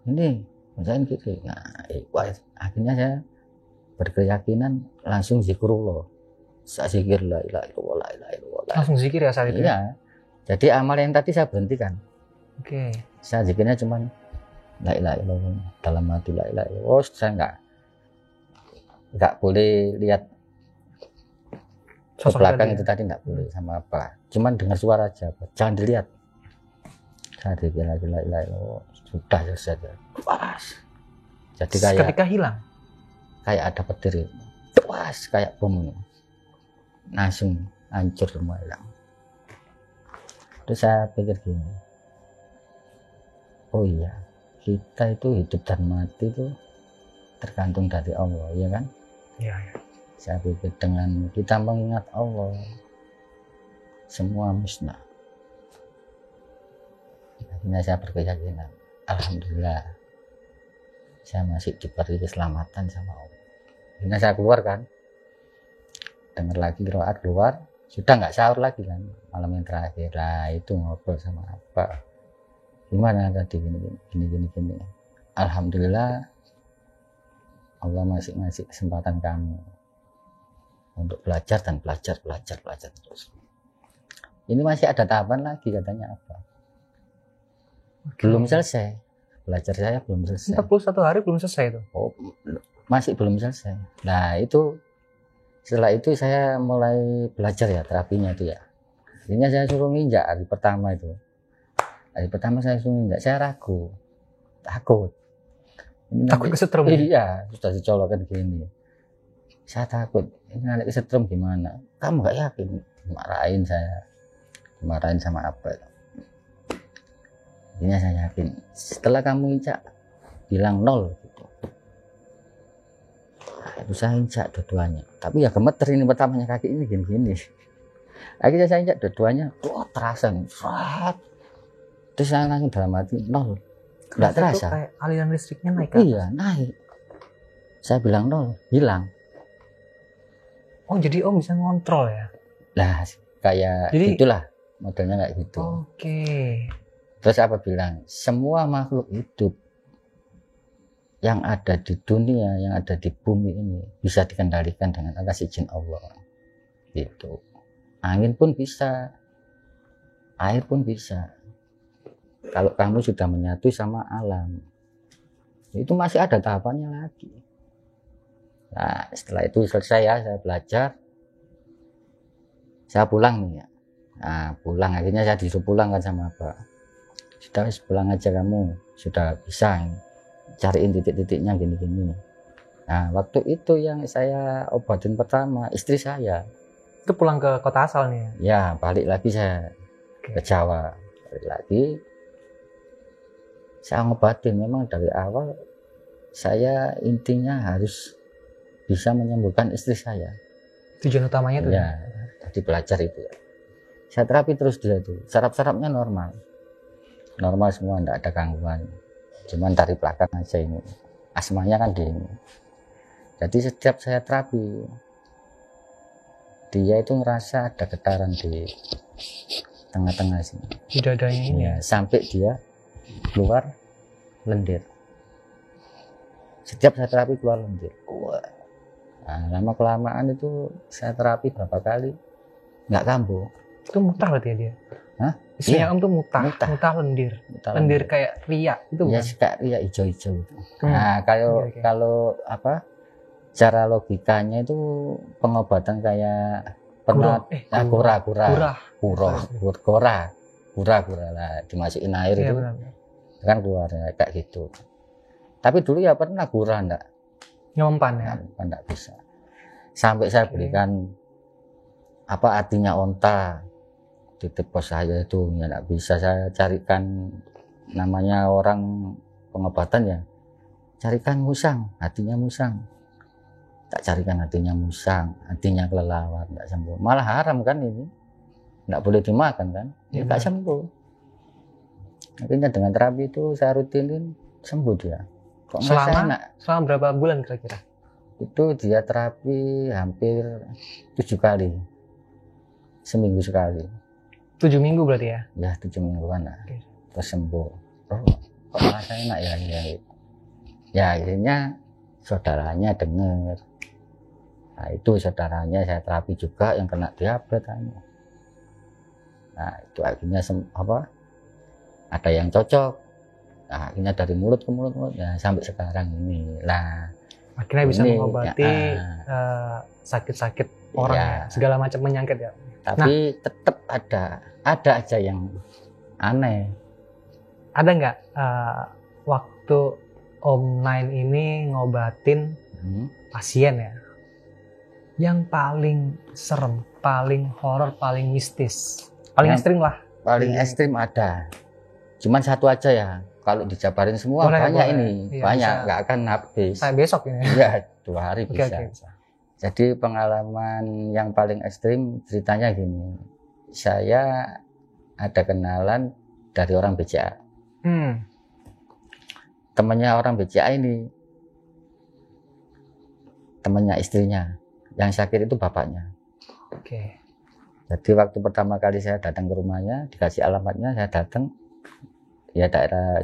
Ini misalnya gitu. Nah, akhirnya saya berkeyakinan langsung zikrullah. Saya zikir la ilaha illallah, la ilaha illallah. Langsung zikir ya saat itu? Iya. Jadi amal yang tadi saya berhentikan. Oke. Saya zikirnya cuman la ilaha illallah, dalam hati la ilaha illallah. Saya nggak boleh lihat ke belakang itu tadi, nggak boleh sama apa. Cuman dengar suara aja, jangan dilihat. Saya zikir la ilaha illallah, sudah selesai. Pas. Jadi kayak ketika hilang kayak ada petir, pas kayak bom, langsung hancur semua hilang. Terus saya pikir gini, oh iya, kita itu hidup dan mati itu tergantung dari Allah, ya kan? Iya. Saya pikir dengan kita mengingat Allah, semua musnah. Akhirnya saya berkeyakinan, alhamdulillah, saya masih diberi keselamatan sama Allah. Akhirnya saya keluar kan, dengar lagi qiraat keluar, sudah nggak sahur lagi kan, malam yang terakhir lah itu ngobrol sama apa, gimana tadi gini. Alhamdulillah, Allah masih ngasih kesempatan kamu untuk belajar dan belajar terus. Ini masih ada tahapan lagi katanya apa? Belum selesai. Belajar saya belum selesai. 41 hari belum selesai itu. Oh, masih belum selesai. Nah, itu setelah itu saya mulai belajar ya terapinya itu ya. Akhirnya saya suruh nginjak hari pertama itu. Hari pertama saya suruh nginjak, saya ragu. Takut. Takut kesetrum. Iya, sudah dicolokkan gini. Saya takut, ini nanti kesetrum gimana? Kamu nggak yakin? Dimarahin saya. Dimarahin sama apa? Ini saya yakin. Setelah kamu injak, bilang 0 gitu. Nah, itu saya injak dua-duanya. Tapi ya gemeter ini pertamanya kaki ini gini-gini. Akhirnya saya injak dua-duanya, wah terasa nih. Terus saya langsung dalam hati 0. Nggak terasa. Kayak aliran listriknya naik kan? Iya, naik. Saya bilang 0, hilang. Oh, jadi Om bisa ngontrol ya? Lah, kayak jadi, itulah modelnya kayak gitu. Oke. Terus apa bilang, semua makhluk hidup yang ada di dunia, yang ada di bumi ini bisa dikendalikan dengan atas izin Allah. Gitu. Angin pun bisa, air pun bisa. Kalau kamu sudah menyatu sama alam, itu masih ada tahapannya lagi. Nah, setelah itu selesai ya, saya belajar, saya pulang nih ya. Nah, pulang akhirnya saya disuruh pulang kan sama Pak. Sudah pulang aja kamu, sudah bisa cariin titik-titiknya gini-gini. Nah, waktu itu yang saya obatin pertama istri saya. Itu pulang ke kota asal nih? Ya, balik lagi saya ke Jawa, balik lagi. Saya ngobatin, memang dari awal saya intinya harus bisa menyembuhkan istri saya. Tujuan utamanya tuh? Ya, tadi belajar itu ya. Saya terapi terus dia tuh, saraf-sarafnya normal semua, enggak ada gangguan. Cuman dari belakang aja ini, asmanya kan di ini. Jadi setiap saya terapi, dia itu ngerasa ada getaran di tengah-tengah sini. Di dadanya ini? Ya, sampai dia keluar lendir. Setiap saya terapi keluar lendir. Wah. Nah, lama-kelamaan itu saya terapi berapa kali, nggak kambuh. Itu mutar berarti ya dia? Hah? Isinya Iya, Om tuh mutah lendir. Lendir kayak ria itu ya, bukan? kayak ria hijau-hijau itu. Nah, kalau apa cara logikanya itu pengobatan kayak pernah gura lah, dimasukin air itu kan keluar kayak gitu. Tapi dulu ya pernah gurah enggak? Nyompan ya? Enggak bisa. Sampai saya berikan apa artinya onta di pos saya itu, ya enggak bisa. Saya carikan namanya orang pengobatan ya, carikan musang, hatinya musang. Tak carikan hatinya musang, hatinya kelelawar, enggak sembuh. Malah haram kan ini, enggak boleh dimakan kan, enggak sembuh. Akhirnya dengan terapi itu saya rutinin, sembuh dia. Kok selama berapa bulan kira-kira? Itu dia terapi hampir 7 kali, seminggu sekali. 7 minggu berarti ya? Ya 7 mingguan lah. Terus sembuh. Oh, kok merasa enak ya? Ya akhirnya saudaranya dengar. Nah itu saudaranya saya terapi juga yang kena diabetes. Nah itu akhirnya ada yang cocok. Nah, akhirnya dari mulut ke mulut ya sampai sekarang ini lah. Akhirnya bisa mengobati sakit-sakit orang ya, segala macam penyakit ya. Tapi tetap ada aja yang aneh. Ada nggak waktu Om Nain ini ngobatin pasien ya, yang paling serem, paling horor, paling mistis, paling ekstrim lah? Paling ekstrim ada. Cuman satu aja ya. kalau dijabarin semua Boleh, banyak boleh. ini, Iya, banyak, bisa. nggak akan habis. Saya besok ini. Iya, 2 hari Oke, bisa. oke. Jadi pengalaman yang paling ekstrim ceritanya gini, saya ada kenalan dari orang BCA. Temannya orang BCA ini, temannya istrinya, yang sakit itu bapaknya. Oke. Jadi waktu pertama kali saya datang ke rumahnya, dikasih alamatnya, saya datang, ya daerah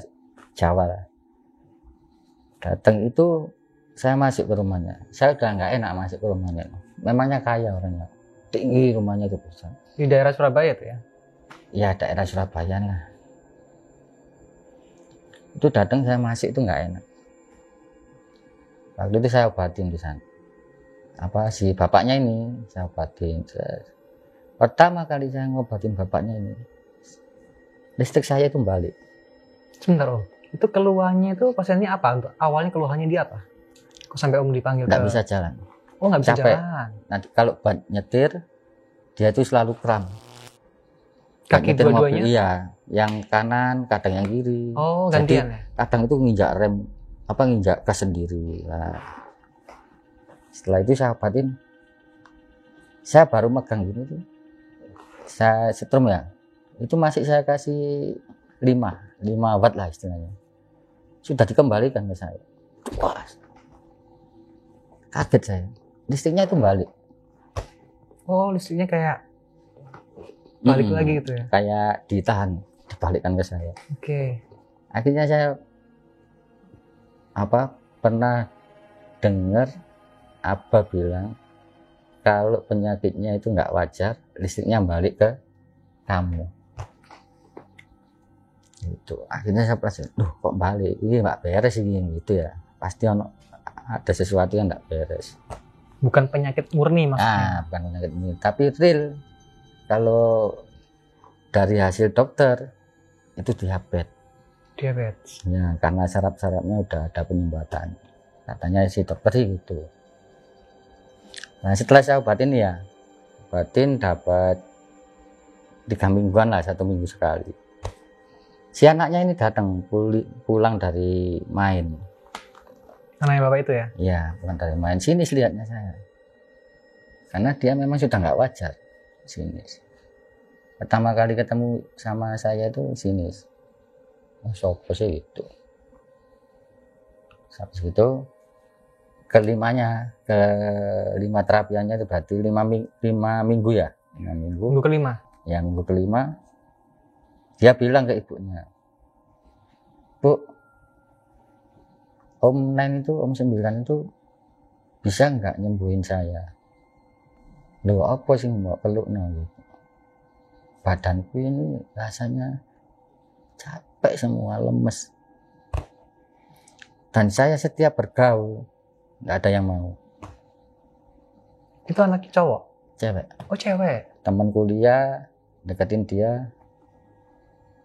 Jawa lah. Datang itu saya masuk ke rumahnya, saya udah nggak enak masuk ke rumahnya. Memangnya kaya orangnya, tinggi rumahnya itu besar. Di daerah Surabaya tuh ya? Ya daerah Surabaya lah. Itu datang saya masuk itu nggak enak. Waktu itu saya obatin di sana. Apa si bapaknya ini saya obatin. Pertama kali saya ngobatin bapaknya ini, listrik saya itu balik. Sebentar Om, itu keluhannya itu pasiennya apa? Untuk awalnya keluhannya dia apa? Kok sampai Om dipanggil? Nggak bisa jalan. Oh, nggak bisa Capek. jalan. Nanti kalau buat nyetir, dia itu selalu kram. Kaki Nyetir dua-duanya? mobil, iya, yang kanan, kadang yang kiri. Oh, Jadi gantian ya? kadang itu nginjak rem, nginjak gas sendiri. Nah, setelah itu saya obatin, saya baru megang gini tuh, saya setrum ya, itu masih saya kasih 5 watt lah istilahnya. Sudah dikembalikan ke saya. Wah, kaget saya, listriknya itu balik. Oh, listriknya kayak balik lagi gitu ya? Kayak ditahan, dibalikkan ke saya. Oke. Akhirnya saya pernah dengar Abah bilang kalau penyakitnya itu nggak wajar, listriknya balik ke kamu. Itu akhirnya saya perasa, kok balik? Ini nggak beres ini gitu ya. Pasti ada sesuatu yang nggak beres. Bukan penyakit murni maksudnya? Bukan penyakit murni, tapi real. Kalau dari hasil dokter itu diabetes. Diabetes. Ya, karena saraf-sarafnya udah ada penyumbatan. Katanya si dokter sih gitu. Nah, setelah saya obatin dapat 3 mingguan lah, 1 minggu sekali. Si anaknya ini datang pulang dari main. Anaknya bapak itu ya? Iya, pulang dari main. Sini lihatnya saya. Karena dia memang sudah nggak wajar. Sini. Pertama kali ketemu sama saya itu sini. Sopo sih gitu. Habis itu kelima terapiannya itu berarti 5 minggu ya. 5 minggu. Minggu kelima? Ya, minggu kelima. Dia bilang ke ibunya, Bu, Om 9 itu bisa nggak nyembuhin saya? Loh, apa sih mau peluk gitu. Badanku ini rasanya capek semua, lemes. Dan saya setiap bergaul nggak ada yang mau. Itu anaknya cowok? Cewek. Oh, cewek. Teman kuliah deketin dia,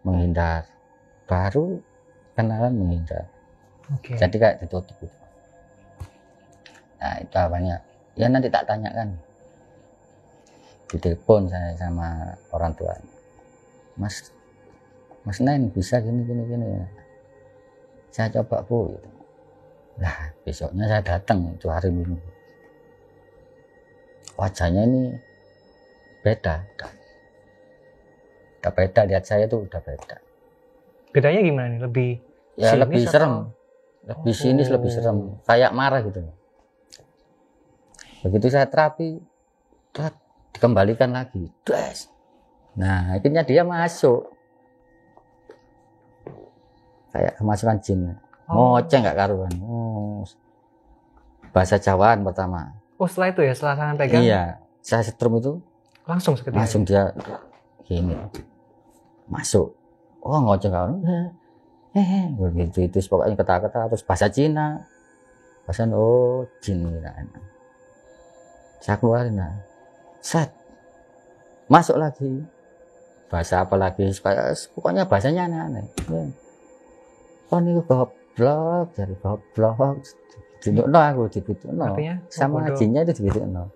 menghindar. Baru kenalan menghindar. Oke. Jadi kayak ditutup gitu. Nah, itu apanya? Ya nanti tak tanyakan. Ditelepon saya sama orang tua. Mas Nain bisa gini ya. Saya coba Bu gitu. Nah, besoknya saya datang itu hari Minggu. Wajahnya ini beda. Udah beda, lihat saya tuh udah beda. Bedanya gimana nih? Lebih ya lebih serem. atau? Lebih sinis, lebih serem. Kayak marah gitu. Begitu saya terapi, dikembalikan lagi. Nah, akhirnya dia masuk. Kayak kemasukan jin. Ngoceh nggak karuan. Bahasa Jawaan pertama. Oh, setelah itu ya, setelah tangan pegang? Iya, saya setrum itu langsung seketika. Langsung dia gini. Masuk. Oh, ngoceh karuan. Begitu itu pokoknya kata-kata terus bahasa Cina. Bahasa jin gitu. Saya keluarin lah. Set. Masuk lagi. Bahasa apa lagi? Pokoknya bahasanya aneh-aneh. Oh ini goblok, jadi goblok. Ditunjukno aku, ditunjukno. Sama jinnya itu ditunjukno.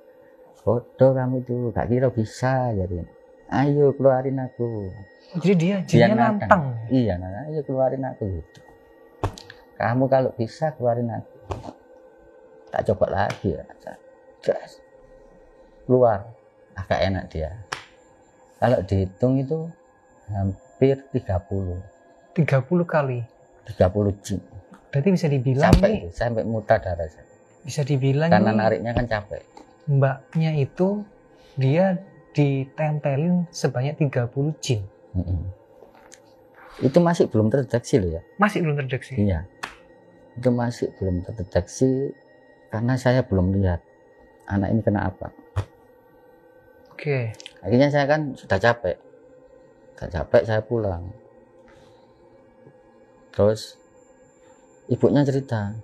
Bodoh kamu itu, gak kira bisa jadi. Ayo keluarin aku. Jadi dia jinnya nantang. Iya, ayo keluarin aku gitu. Kamu kalau bisa keluarin aku. Tak coba lagi ya. Jas. Keluar. Agak enak dia. Kalau dihitung itu hampir 30 kali. 30 jin. Berarti bisa dibilang sampai muntah darah. Bisa dibilang karena nariknya kan capek. Mbaknya itu dia ditempelin sebanyak 30 jin. Itu masih belum terdeteksi loh ya. Masih belum terdeteksi. Iya. Itu masih belum terdeteksi karena saya belum lihat anak ini kena apa. Oke. Akhirnya saya kan sudah capek. Saya pulang. Terus ibunya cerita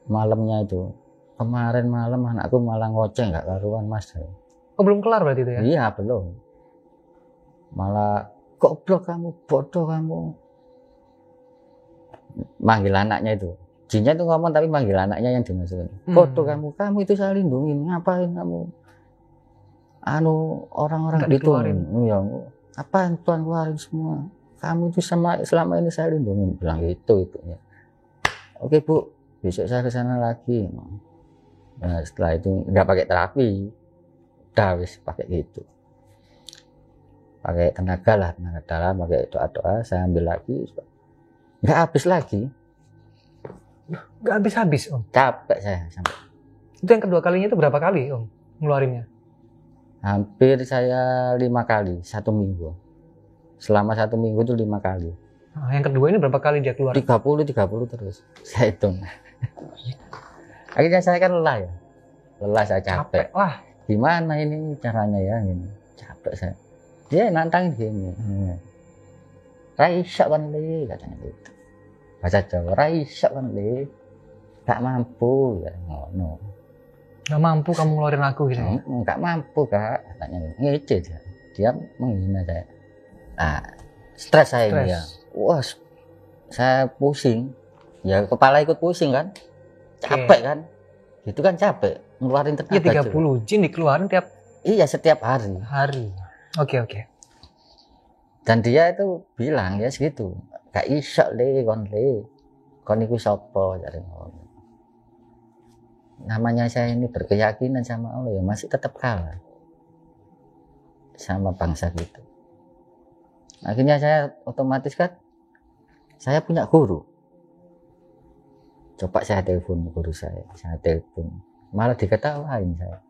malamnya itu, kemarin malam anakku malah ngoceh nggak karuan mas. Oh belum kelar berarti itu ya? Iya belum. Malah goblok kamu, bodoh kamu. Manggil anaknya itu. Jinnya itu ngomong tapi manggil anaknya yang dimasukin. Bodoh kamu itu saya lindungin, ngapain kamu? Orang-orang gitu. Iya, apaan Tuhan keluarin semua? Kamu itu selama ini saya lindungin, bilang gitu ibunya. Oke Bu, besok saya ke sana lagi. Nah, setelah itu nggak pakai terapi, udah wis pakai gitu. Pakai tenaga dalam, pakai doa-doa, saya ambil lagi, nggak habis lagi. Nggak habis Om? Capek saya sampai. Itu yang kedua kalinya itu berapa kali Om ngeluarinnya? Hampir saya 5 kali, 1 minggu. Selama 1 minggu itu 5 kali. Nah, yang kedua ini berapa kali dia keluar? 30 terus. Saya hitung. Akhirnya saya kan lelah ya. Lelah, saya capek. Wah, gimana ini caranya ya ini. Capek saya. Dia nantangin gini. Raisa kan le katanya gitu. Bahasa Jawa, Raisa kan le. Gak mampu ya ngono. Gak mampu kamu ngeluarin aku gitu ya? Gak mampu Kak katanya. Ngece dia menghina saya. Nah, stres saya ini ya. Wah, saya pusing. Ya kepala ikut pusing kan. Capek kan. Itu kan capek. Ngeluarin tenaga. Iya 30 jin dikeluarin tiap. Iya setiap hari. Oke. Dan dia itu bilang ya segitu. Gak iso le kon iku sapa jare ngono. Namanya saya ini berkeyakinan sama Allah ya masih tetap kalah sama bangsa gitu. Akhirnya saya otomatis kan saya punya guru. Coba saya telepon guru saya telepon. Malah diketawain saya.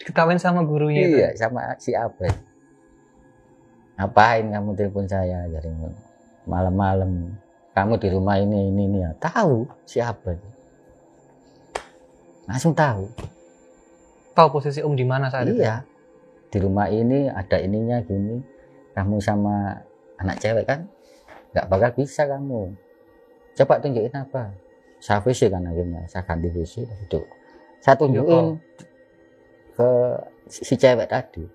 Diketawain sama gurunya itu? Iya, sama si Abed. Ngapain kamu telepon saya? Jadi malam-malam kamu di rumah ini ya. Tahu si Abed. Langsung tahu posisi Om di mana saat itu? Iya. Di rumah ini ada ininya gini. Kamu sama anak cewek kan nggak bakal bisa kamu. Coba tunjukin apa? Saya VC kan akhirnya. Saya ganti VC itu. Saya tunjukin ke si cewek tadi.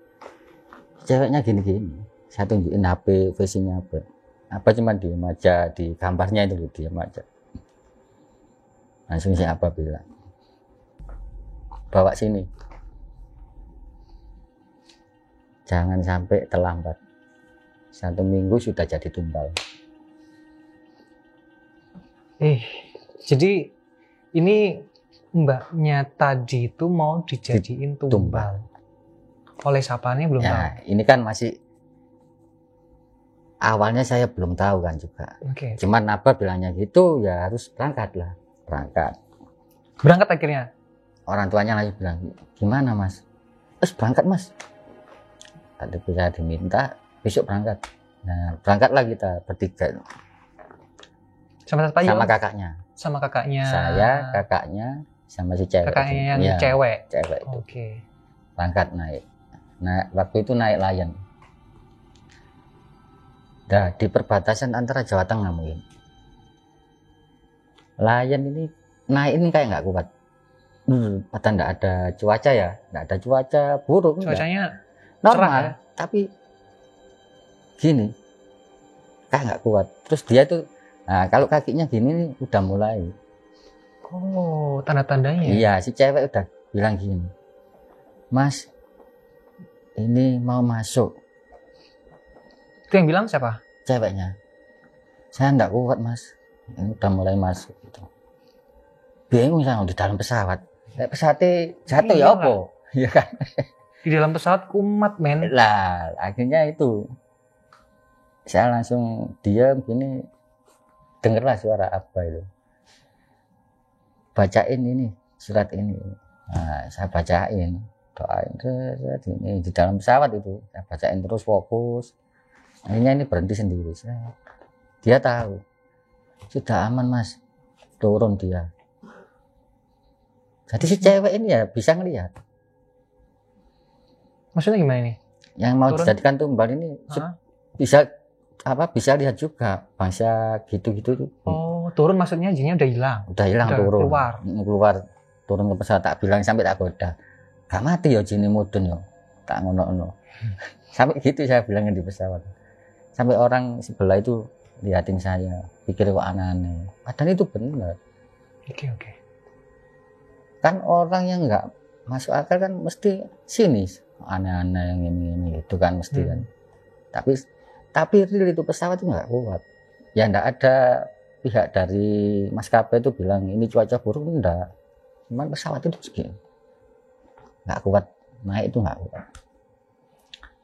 Ceweknya gini-gini. Saya tunjukin HP VC-nya apa. Apa cuma diem aja di gambarnya itu diem aja. Langsung si apa bilang, bawa sini. Jangan sampai terlambat. 1 minggu sudah jadi tumbal. Jadi ini mbaknya tadi itu mau dijadiin tumbal. Oleh siapanya belum tahu. Ini kan masih awalnya saya belum tahu kan juga. Cuman apa bilangnya gitu ya harus berangkat. Berangkat akhirnya. Orang tuanya lagi bilang, gimana mas? Terus berangkat mas. Tadi bisa diminta besok berangkat. Nah berangkatlah kita bertiga. Sama siapa? Sama kakaknya. Sama kakaknya. Saya, kakaknya, sama si cewek. Kakaknya yang cewek. Cewek itu. Oke. Berangkat naik. Nah waktu itu naik Lion. Nah di perbatasan antara Jawa Tengah mungkin. Lion ini naik ini kayak nggak kuat. Padahal nggak ada cuaca ya, nggak ada cuaca buruk. Cuacanya normal, cerah, ya? Tapi gini, kayak nggak kuat. Terus dia tuh, nah kalau kakinya gini nih udah mulai. Oh, tanda-tandanya. Iya, si cewek udah bilang gini, Mas, ini mau masuk. Itu yang bilang siapa? Ceweknya. Saya enggak kuat mas, ini udah mulai masuk gitu. Bingung saya di dalam pesawat. Pesawatnya jatuh ya apa? Iya kan? Di dalam pesawat kumat men. Lah akhirnya itu saya langsung diam gini, dengarlah suara apa itu, bacain ini surat ini. Nah, saya bacain, doain ini di dalam pesawat itu, saya bacain terus fokus. Akhirnya ini berhenti sendiri. Dia tahu sudah aman mas, turun dia. Jadi si cewek ini ya bisa ngelihat. Maksudnya gimana ini? Yang mau dijadikan tumbal ini bisa bisa lihat juga bangsa gitu-gitu. Oh, turun maksudnya jinnya udah hilang. Udah hilang, turun. Keluar turun ke pesawat, tak bilang sampai tak goda. Gak mati ya jinnya mudun ya. Tak ngono-ngono. Sampai gitu saya bilangin di pesawat. Sampai orang sebelah itu liatin saya, pikir kok aneh-aneh. Padahal itu benar. Oke. Kan orang yang nggak masuk akal kan mesti sinis, aneh-aneh yang ini itu kan mesti kan. Tapi real itu pesawat itu nggak kuat. Ya nggak ada pihak dari maskapai itu bilang ini cuaca buruk, enggak. Cuman pesawat itu segini nggak kuat, naik itu nggak kuat.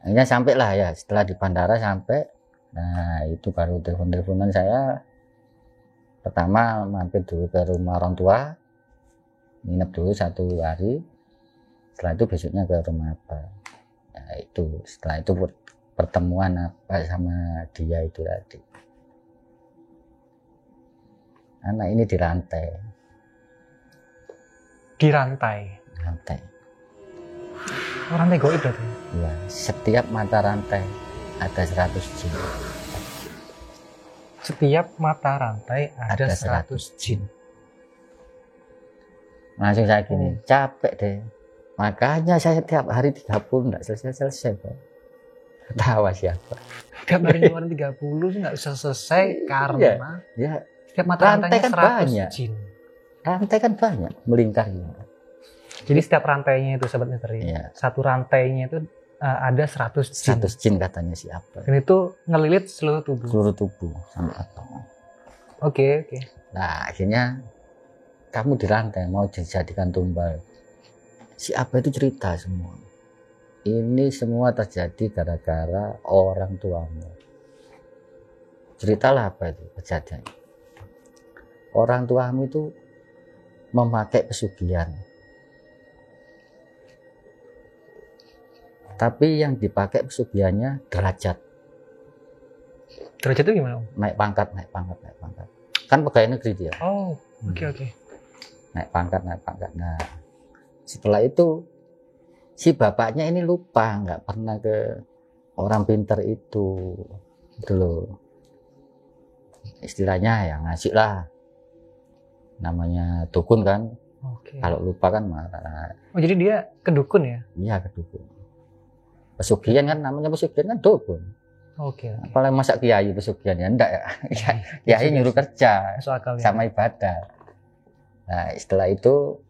Akhirnya sampai lah ya, setelah di bandara sampai. Nah itu baru telepon-teleponan saya. Pertama mampir dulu ke rumah orang tua, nginep dulu 1 hari. Setelah itu besoknya ke rumah apa. Nah itu setelah itu pertemuan apa sama dia itu tadi. Anak ini dirantai. Rantai. Oh, rantai goib berarti? Ya, setiap mata rantai ada 100 jin. Setiap mata rantai ada 100 jin. Langsung saya gini, capek deh. Makanya saya tiap hari 30 enggak selesai kok. Tawa siapa? Tiap hari ngeluarin 30 sih nggak bisa selesai karena ya, setiap mata rantai kan 100 banyak. jin. Rantai kan banyak, melingkar gitu. Jadi setiap rantainya itu sobat misteri, satu rantainya itu ada 100 jin. 100 jin katanya siapa? Dan itu ngelilit seluruh tubuh. Seluruh tubuh sampai otak. Oke. Nah akhirnya kamu dirantai mau dijadikan tumbal. Si apa itu cerita semua. Ini semua terjadi gara-gara orang tuamu. Ceritalah apa itu kejadian. Orang tuamu itu memakai pesugihan. Tapi yang dipakai pesugihannya derajat. Derajat itu gimana? Naik pangkat. Kan pegawai negeri dia. Oh, oke. Naik pangkat. Nah, setelah itu si bapaknya ini lupa, nggak pernah ke orang pintar itu loh. Istilahnya ya ngasih lah. Namanya dukun kan. Kalau lupa kan marah. Oh, jadi dia kedukun ya? Iya, kedukun. Pesugihan kan namanya pesugihan kan dukun. Oke. Apalagi masa kiai pesugihan ya enggak ya. Kiai nyuruh kerja sama ibadah. Nah, setelah itu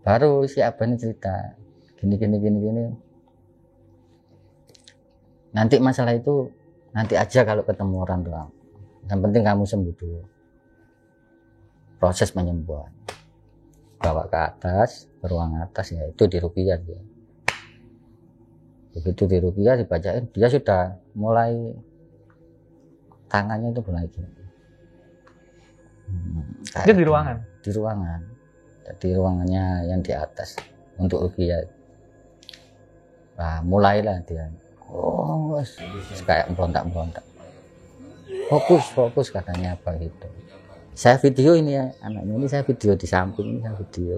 baru si abang cerita gini. Nanti masalah itu nanti aja kalau ketemu orang tua. Yang penting kamu sembuh dulu. Proses penyembuhan. Bawa ke atas, ke ruang atas ya itu diruqyah ya. Begitu diruqyah dibacain, dia sudah mulai tangannya itu mulai gini. Itu di ruangan? Di ruangan. Jadi ruangannya yang di atas untuk ruqyah. Nah, mulailah dia. Oh, kayak berontak. Fokus katanya apa gitu. Saya video ini ya, anaknya ini saya video di samping ini saya video.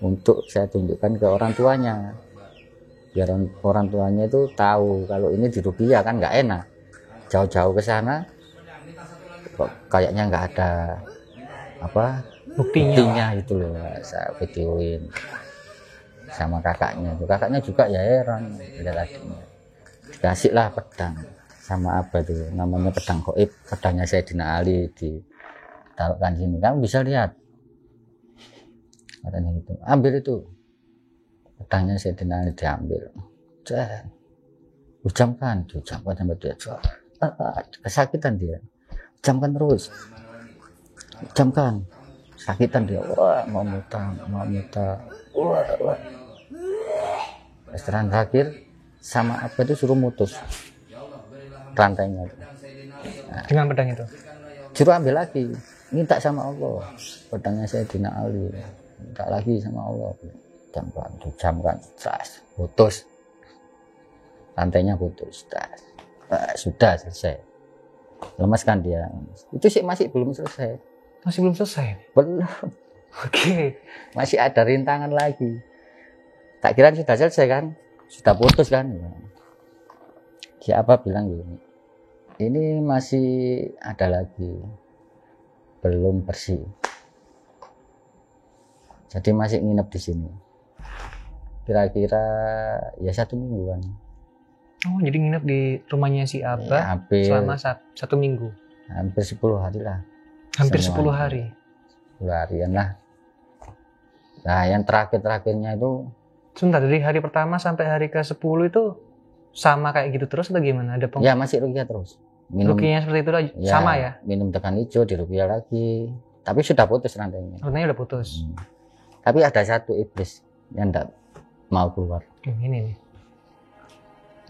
Untuk saya tunjukkan ke orang tuanya. Biar orang tuanya itu tahu kalau ini diruqyah kan nggak enak. Jauh-jauh ke sana kok kayaknya nggak ada buktinya itu loh. Saya videoin sama kakaknya itu. Kakaknya juga ya heran lihat adiknya. Dikasihlah pedang sama apa itu namanya pedang goib, pedangnya Sayyidina Ali ditaruhkan sini. Kamu bisa lihat. Katanya gitu. Ambil itu. Pedangnya Sayyidina Ali diambil. Hujamkan sampai dia kesakitan dia. Hujamkan terus. Hujamkan. Sakitan dia. Wah, mau muntah. Wah. Setelah terakhir sama apa itu suruh mutus rantainya itu. Nah, dengan pedang itu suruh ambil lagi, minta sama Allah, pedangnya Sayyidina Ali, minta lagi sama Allah. Jamkan, putus rantainya, putus, sudah selesai. Lemaskan dia. Itu sih masih belum selesai. Belum. Oke. Masih ada rintangan lagi. Tak kira sudah selesai kan, sudah putus kan. Siapa bilang gini, ini masih ada lagi, belum bersih. Jadi masih nginep di sini. Kira-kira ya 1 mingguan. Oh, jadi nginep di rumahnya si Abah ya, selama 1 minggu. Hampir 10 hari lah. Hampir 10 hari. 10 harian lah. Nah, yang terakhirnya itu. Sebentar, dari hari pertama sampai hari ke-10 itu sama kayak gitu terus atau gimana? Ada ya masih ruqyah terus. Ruqyahnya seperti itu ya, sama ya? Minum tekan hijau, di ruqyah lagi. Tapi sudah putus rantainya. Rantainya udah putus. Tapi ada satu iblis yang enggak mau keluar. Ini nih.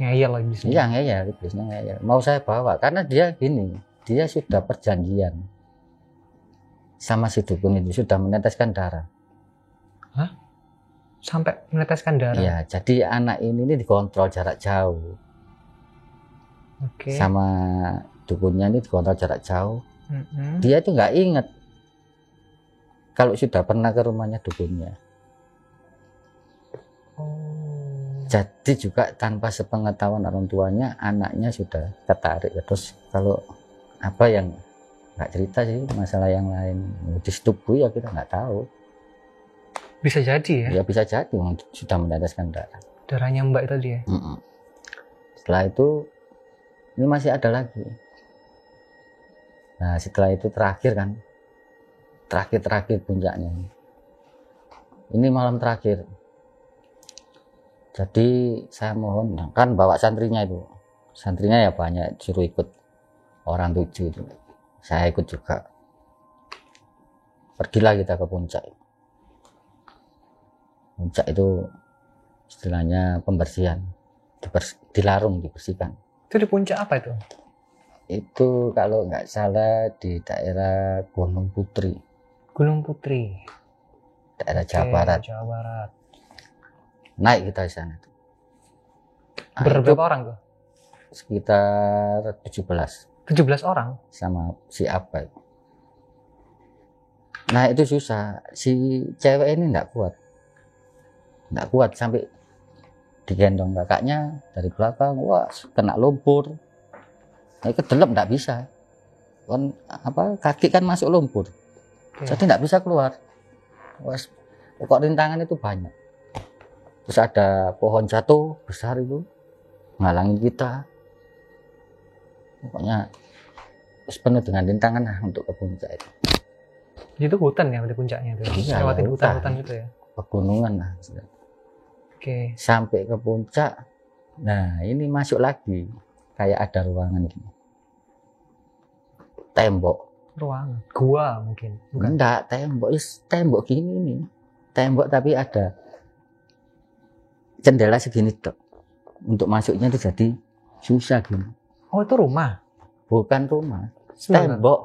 Ngeyel lagi iblisnya. Iya, ngeyel, iblisnya ngeyel. Mau saya bawa karena dia gini, dia sudah perjanjian sama si dukun itu, sudah meneteskan darah. Hah? Sampai meneteskan darah? Iya, jadi anak ini dikontrol jarak jauh. Oke. Sama dukunnya ini dikontrol jarak jauh. Dia itu nggak inget kalau sudah pernah ke rumahnya dukunnya. Jadi juga tanpa sepengetahuan orang tuanya, anaknya sudah tertarik. Terus kalau apa yang nggak cerita sih, masalah yang lain disetubui ya kita nggak tahu. Bisa jadi ya? Ya bisa jadi, sudah meneteskan darah. Darahnya Mbak tadi ya? Setelah itu ini masih ada lagi. Nah setelah itu terakhir kan, terakhir puncaknya. Ini malam terakhir. Jadi saya mohon, kan bawa santrinya itu. Santrinya ya banyak, suruh ikut orang 7 itu. Saya ikut juga. Pergilah kita ke puncak. Puncak itu istilahnya pembersihan. Dilarung, dibersihkan. Itu di puncak apa itu? Itu kalau nggak salah di daerah Gunung Putri. Gunung Putri. Daerah Jawa Barat. Jawa Barat. Naik kita di sana. Berapa orang tuh? Sekitar 17. 17 orang? Sama si apa itu. Nah itu susah. Si cewek ini nggak kuat sampai digendong kakaknya dari belakang. Wah kena lumpur. Nah, kedelep nggak bisa. Kan apa kaki kan masuk lumpur. Jadi nggak bisa keluar. Wah, kok rintangan itu banyak. Terus ada pohon jatuh besar itu ngalangin kita. Pokoknya penuh dengan rintangan lah untuk ke puncak itu. Itu hutan ya di puncaknya itu. Iya, lewatin hutan itu ya. Pegunungan lah. Oke. Sampai ke puncak. Nah ini masuk lagi kayak ada ruangan gini. Tembok. Ruangan. Gua mungkin. Bukan. Enggak, tembok gini nih. Tembok tapi ada jendela segini dok. Untuk masuknya itu jadi susah gini. Oh itu rumah? Bukan rumah. Sebenarnya. Tembok.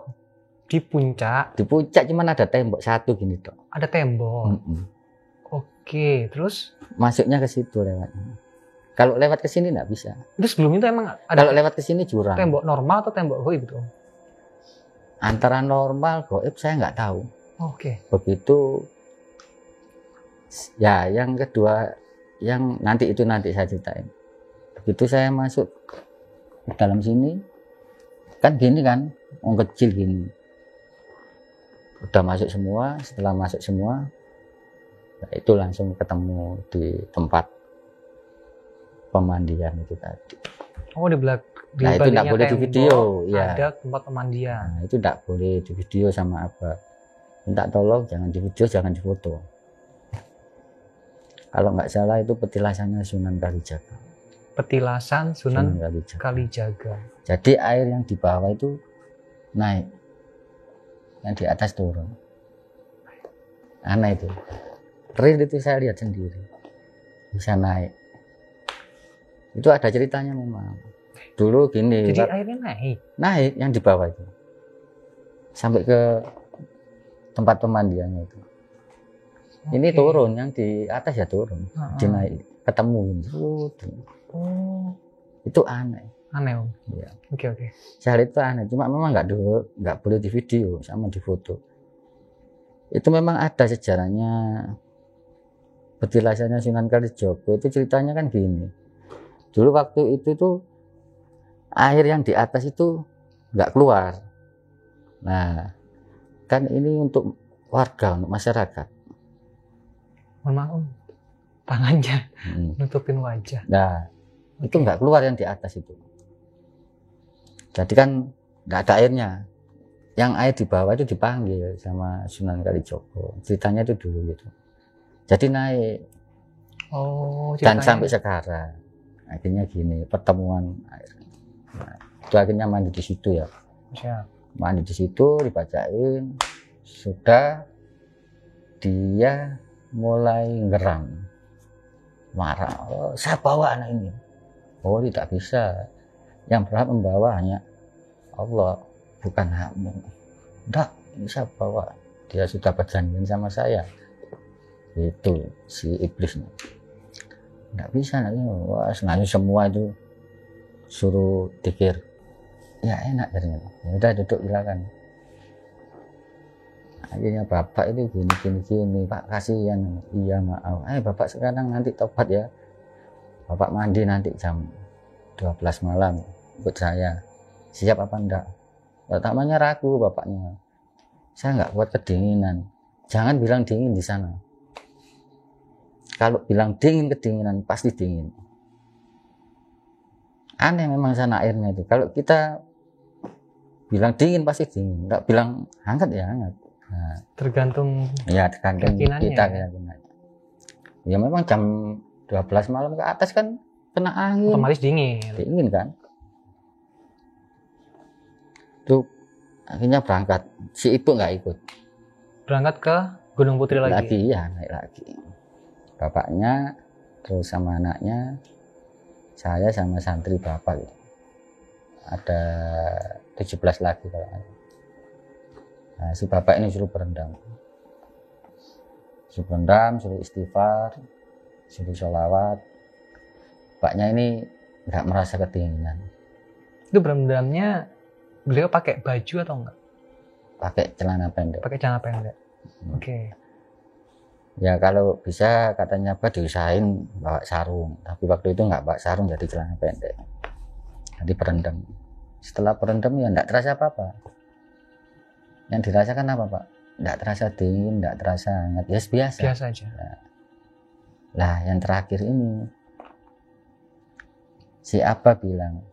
Di puncak? Di puncak cuman ada tembok satu gini dok. Ada tembok? Oke, terus? Masuknya ke situ lewat. Kalau lewat ke sini nggak bisa. Terus sebelum itu emang ada? Kalau lewat ke sini jurang. Tembok normal atau tembok goib itu? Antara normal goib saya nggak tahu. Oke. Begitu. Ya yang kedua. Yang nanti saya ceritain. Begitu saya masuk ke dalam sini, kan gini kan, kecil gini. Udah masuk semua, setelah masuk semua, nah itu langsung ketemu di tempat pemandian itu tadi. Oh di belakang. Nah itu tidak boleh di video, ya. Ada tempat pemandian. Nah itu tidak boleh di video sama apa. Minta tolong jangan di video, jangan di foto. Kalau nggak salah itu petilasannya Sunan Kalijaga. Petilasan Sunan Kalijaga. Kalijaga. Jadi air yang di bawah itu naik, yang di atas turun. Aneh itu. Real itu saya lihat sendiri. Bisa naik. Itu ada ceritanya memang. Dulu gini. Jadi airnya naik? Naik yang di bawah itu. Sampai ke tempat pemandiannya itu. Ini turun, yang di atas ya turun. Dinaik, ketemu. Oh. Itu aneh. Aneh Om. Ya. Oke. Saya lihat itu aneh. Cuma memang nggak boleh di video sama di foto. Itu memang ada sejarahnya. Petilasannya Sunan Kalijogo itu ceritanya kan gini. Dulu waktu itu tuh air yang di atas itu nggak keluar. Nah, kan ini untuk warga, untuk masyarakat. Mohon maaf Om. Tangannya nutupin wajah. Nah, itu nggak keluar yang di atas itu. Jadi kan nggak ada airnya. Yang air di bawah itu dipanggil sama Sunan Kalijogo. Ceritanya itu dulu gitu. Jadi naik. Oh, dan sampai sekarang akhirnya gini pertemuan air. Nah, itu akhirnya mandi di situ ya. Siap. Mandi di situ dibacain. Sudah dia mulai ngeram. Marah. Oh, saya bawa anak ini. Oh, tidak bisa. Yang berhak membawa hanya Allah, bukan hakmu. Enggak bisa bawa. Dia sudah perjanjian sama saya. Itu si iblisnya. Enggak bisa lagi. Wah, sengaja semua itu suruh dikir. Ya enak jadinya. Ya udah duduk silakan. Akhirnya bapak itu gini Pak, kasihan. Iya maaf. Bapak sekarang nanti tobat ya. Bapak mandi nanti jam 12 malam ikut saya. Siap apa enggak? Pertamanya ragu bapaknya. Saya nggak kuat kedinginan. Jangan bilang dingin di sana. Kalau bilang dingin kedinginan pasti dingin. Aneh memang sana airnya itu. Kalau kita bilang dingin pasti dingin. Nggak bilang hangat ya hangat. Nah, tergantung kita keyakinannya. Ya memang jam 12 malam ke atas kan kena angin. Otomatis dingin. Dingin kan. Tuh akhirnya berangkat. Si ibu nggak ikut. Berangkat ke Gunung Putri lagi? Ya naik lagi. Bapaknya terus sama anaknya, saya sama santri bapak gitu. Ada 17 lagi kalau ada. Nah, si bapak ini suruh berendam, suruh istighfar, suruh sholawat. Bapaknya ini nggak merasa kedinginan. Itu berendamnya beliau pakai baju atau enggak? Pakai celana pendek. Oke. Ya kalau bisa katanya apa diusahain bawa sarung, tapi waktu itu nggak bawa sarung jadi celana pendek. Jadi berendam. Setelah berendam ya nggak terasa apa-apa. Yang dirasakan apa Pak? Nggak terasa dingin, nggak terasa hangat, ya biasa. Biasa aja. Nah, yang terakhir ini si Abah bilang,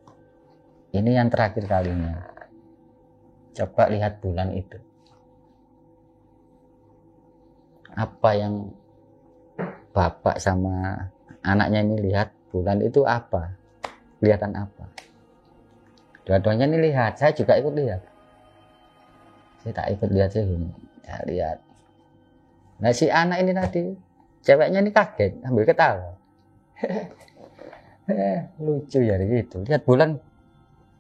ini yang terakhir kalinya. Coba lihat bulan itu. Apa yang bapak sama anaknya ini lihat bulan itu apa? Kelihatan apa? Dua-duanya ini lihat, saya juga ikut lihat. Saya tak ikut lihat sih ini. Ya, lihat. Nah si anak ini tadi, ceweknya ini kaget, ambil ketawa. Lucu ya gitu. Lihat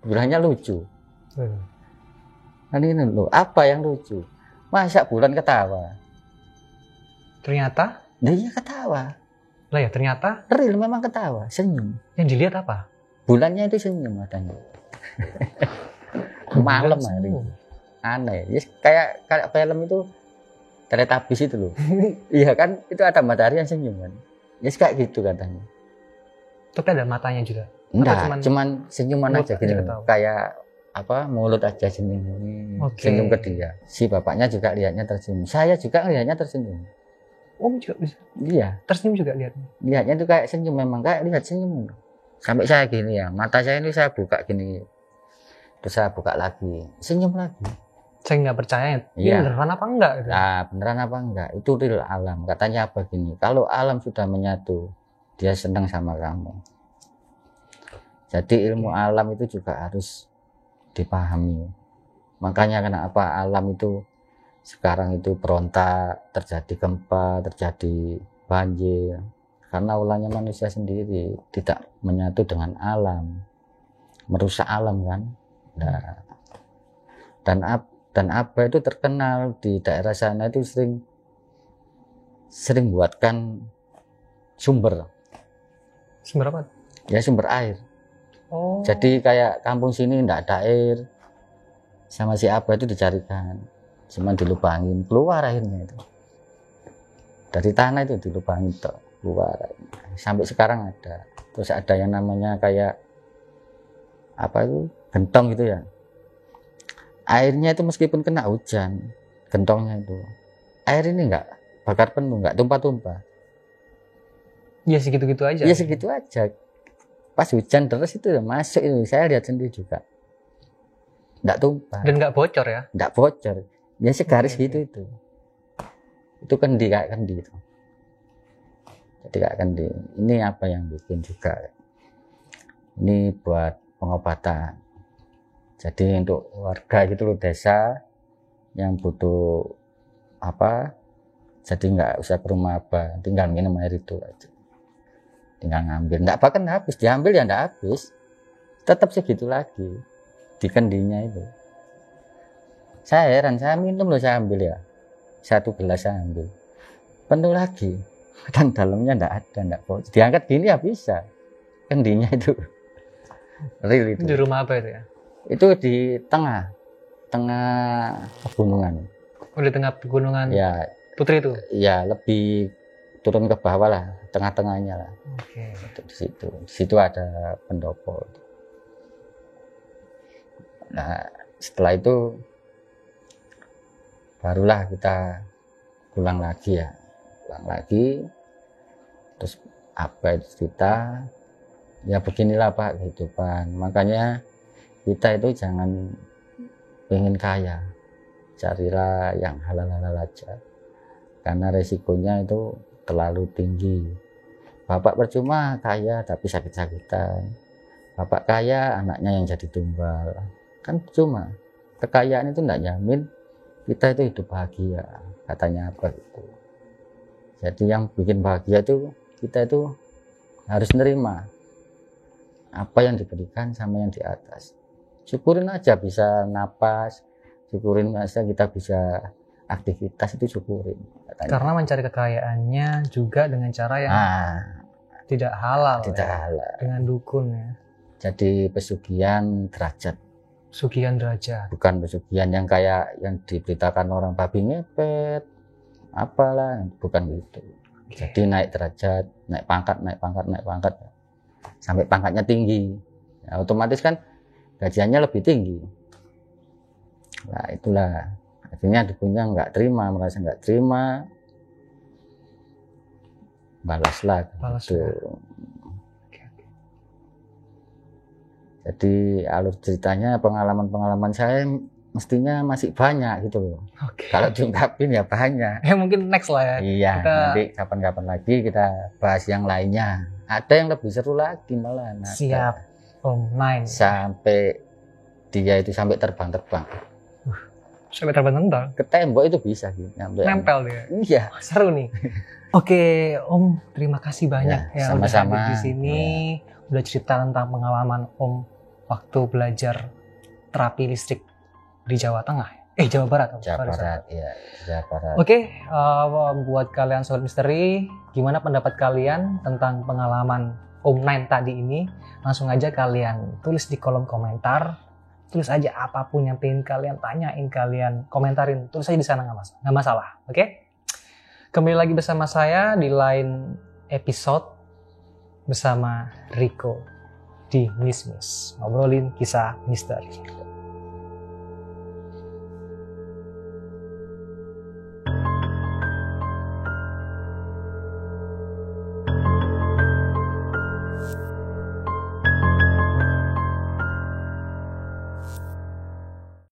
bulannya lucu. Nah ini loh, apa yang lucu? Masa bulan ketawa? Ternyata? Dia ketawa. Lah ya ternyata? Real memang ketawa, senyum. Yang dilihat apa? Bulannya itu senyum katanya. Malam hari. Aneh. Yes, kayak film itu Teletubbies itu loh. Iya kan, itu ada matahari yang senyum kan. Yes, kayak gitu katanya. Tapi ada matanya juga? Enggak, cuman senyuman aja gini. Kayak apa, mulut aja senyum. Senyum ke dia. Si bapaknya juga lihatnya tersenyum. Saya juga lihatnya tersenyum. Om juga bisa? Iya. Tersenyum juga lihatnya? Lihatnya itu kayak senyum, memang kayak lihat senyum. Sampai saya gini ya, mata saya ini saya buka gini. Terus saya buka lagi, senyum lagi. Saya nggak percaya, ini beneran apa enggak? Gitu. Nah, beneran apa enggak? Itu real alam. Katanya apa gini, kalau alam sudah menyatu, dia senang sama kamu. Jadi ilmu alam itu juga harus dipahami. Makanya kenapa alam itu sekarang itu berontak, terjadi gempa, terjadi banjir, karena ulahnya manusia sendiri tidak menyatu dengan alam, merusak alam kan. Nah, dan apa itu terkenal di daerah sana itu sering buatkan sumber Sumber apa? ya, sumber air. Oh. Jadi kayak kampung sini enggak ada air, sama si apa itu dicarikan, cuma dilubangin keluar airnya itu dari tanah, itu dilubangin tuh keluar. Sampai sekarang ada. Terus ada yang namanya kayak apa itu, gentong gitu ya, airnya itu meskipun kena hujan, gentongnya itu air ini enggak bakar penuh, enggak tumpah-tumpah Ya segitu-gitu aja. ya, segitu aja. Pas hujan terus itu udah masuk, itu saya lihat sendiri juga, enggak tumpah Dan nggak bocor ya? enggak bocor ya, segaris Oke, gitu. Itu kendi, kayak kendi itu. Jadi kayak kendi. Ini apa yang bikin juga, ini buat pengobatan. Jadi untuk warga gitu loh, desa yang butuh apa, jadi nggak usah ke rumah apa, tinggal minum air itu aja, tinggal ngambil, nggak bahkan habis, diambil ya nggak habis, tetap segitu lagi di kendinya itu. Saya heran, saya minum loh, saya ambil ya, 1 gelas saya ambil penuh lagi, dan dalamnya nggak ada, nggak bocor, diangkat gini ya bisa, kendinya itu real itu. Di rumah apa itu ya? Itu di tengah pegunungan Oh, di tengah pegunungan ya, Putri itu? ya lebih turun ke bawah lah, tengah-tengahnya lah. Oke. Itu di situ ada pendopo. Nah setelah itu barulah kita pulang lagi, terus apa itu cerita, ya beginilah Pak kehidupan. Makanya kita itu jangan pengen kaya, carilah yang halal-halal aja, karena resikonya itu terlalu tinggi. Bapak percuma kaya tapi sakit-sakitan, bapak kaya anaknya yang jadi tumbal, kan cuma kekayaan itu enggak jamin kita itu hidup bahagia, katanya apa gitu. Jadi yang bikin bahagia itu kita itu harus nerima apa yang diberikan sama yang di atas. Syukurin aja bisa napas, syukurin aja kita bisa aktivitas, itu syukurin katanya. Karena mencari kekayaannya juga dengan cara yang tidak halal, tidak ya? halal, Dengan dukun ya. jadi pesugihan derajat, Sugihan derajat. bukan pesugihan yang kayak yang diberitakan orang babi ngepet apalah, bukan gitu. Jadi naik derajat, naik pangkat sampai pangkatnya tinggi, ya, otomatis kan gajiannya lebih tinggi. Nah itulah akhirnya dukunnya nggak terima, merasa nggak terima, balaslah gitu. Ya. Jadi alur ceritanya, pengalaman saya mestinya masih banyak gitu loh. Kalau diungkapin ya banyak. Ya mungkin next lah ya. Iya, nanti kapan-kapan lagi kita bahas yang lainnya. Ada yang lebih seru lagi malah. Siap, Om Nine. Sampai dia itu sampai terbang-terbang. Sampai terbang-terbang? Ke tembok itu bisa gitu. Nempel dia? Iya. Seru nih. Oke, Om, terima kasih banyak ya sama-sama. udah hadir di sini. Ya. Udah cerita tentang pengalaman Om waktu belajar terapi listrik di Jawa Tengah. Jawa Barat. Jawa Barat, iya. Jawa Barat. Oke, buat kalian Sobat Misteri, gimana pendapat kalian tentang pengalaman Om Nine tadi ini? Langsung aja kalian tulis di kolom komentar. Tulis aja apapun yang pengen kalian tanyain, kalian komentarin. Tulis aja di sana, nggak masalah. Oke? Kembali lagi bersama saya di lain episode bersama Rico di Mismis, ngobrolin kisah misteri.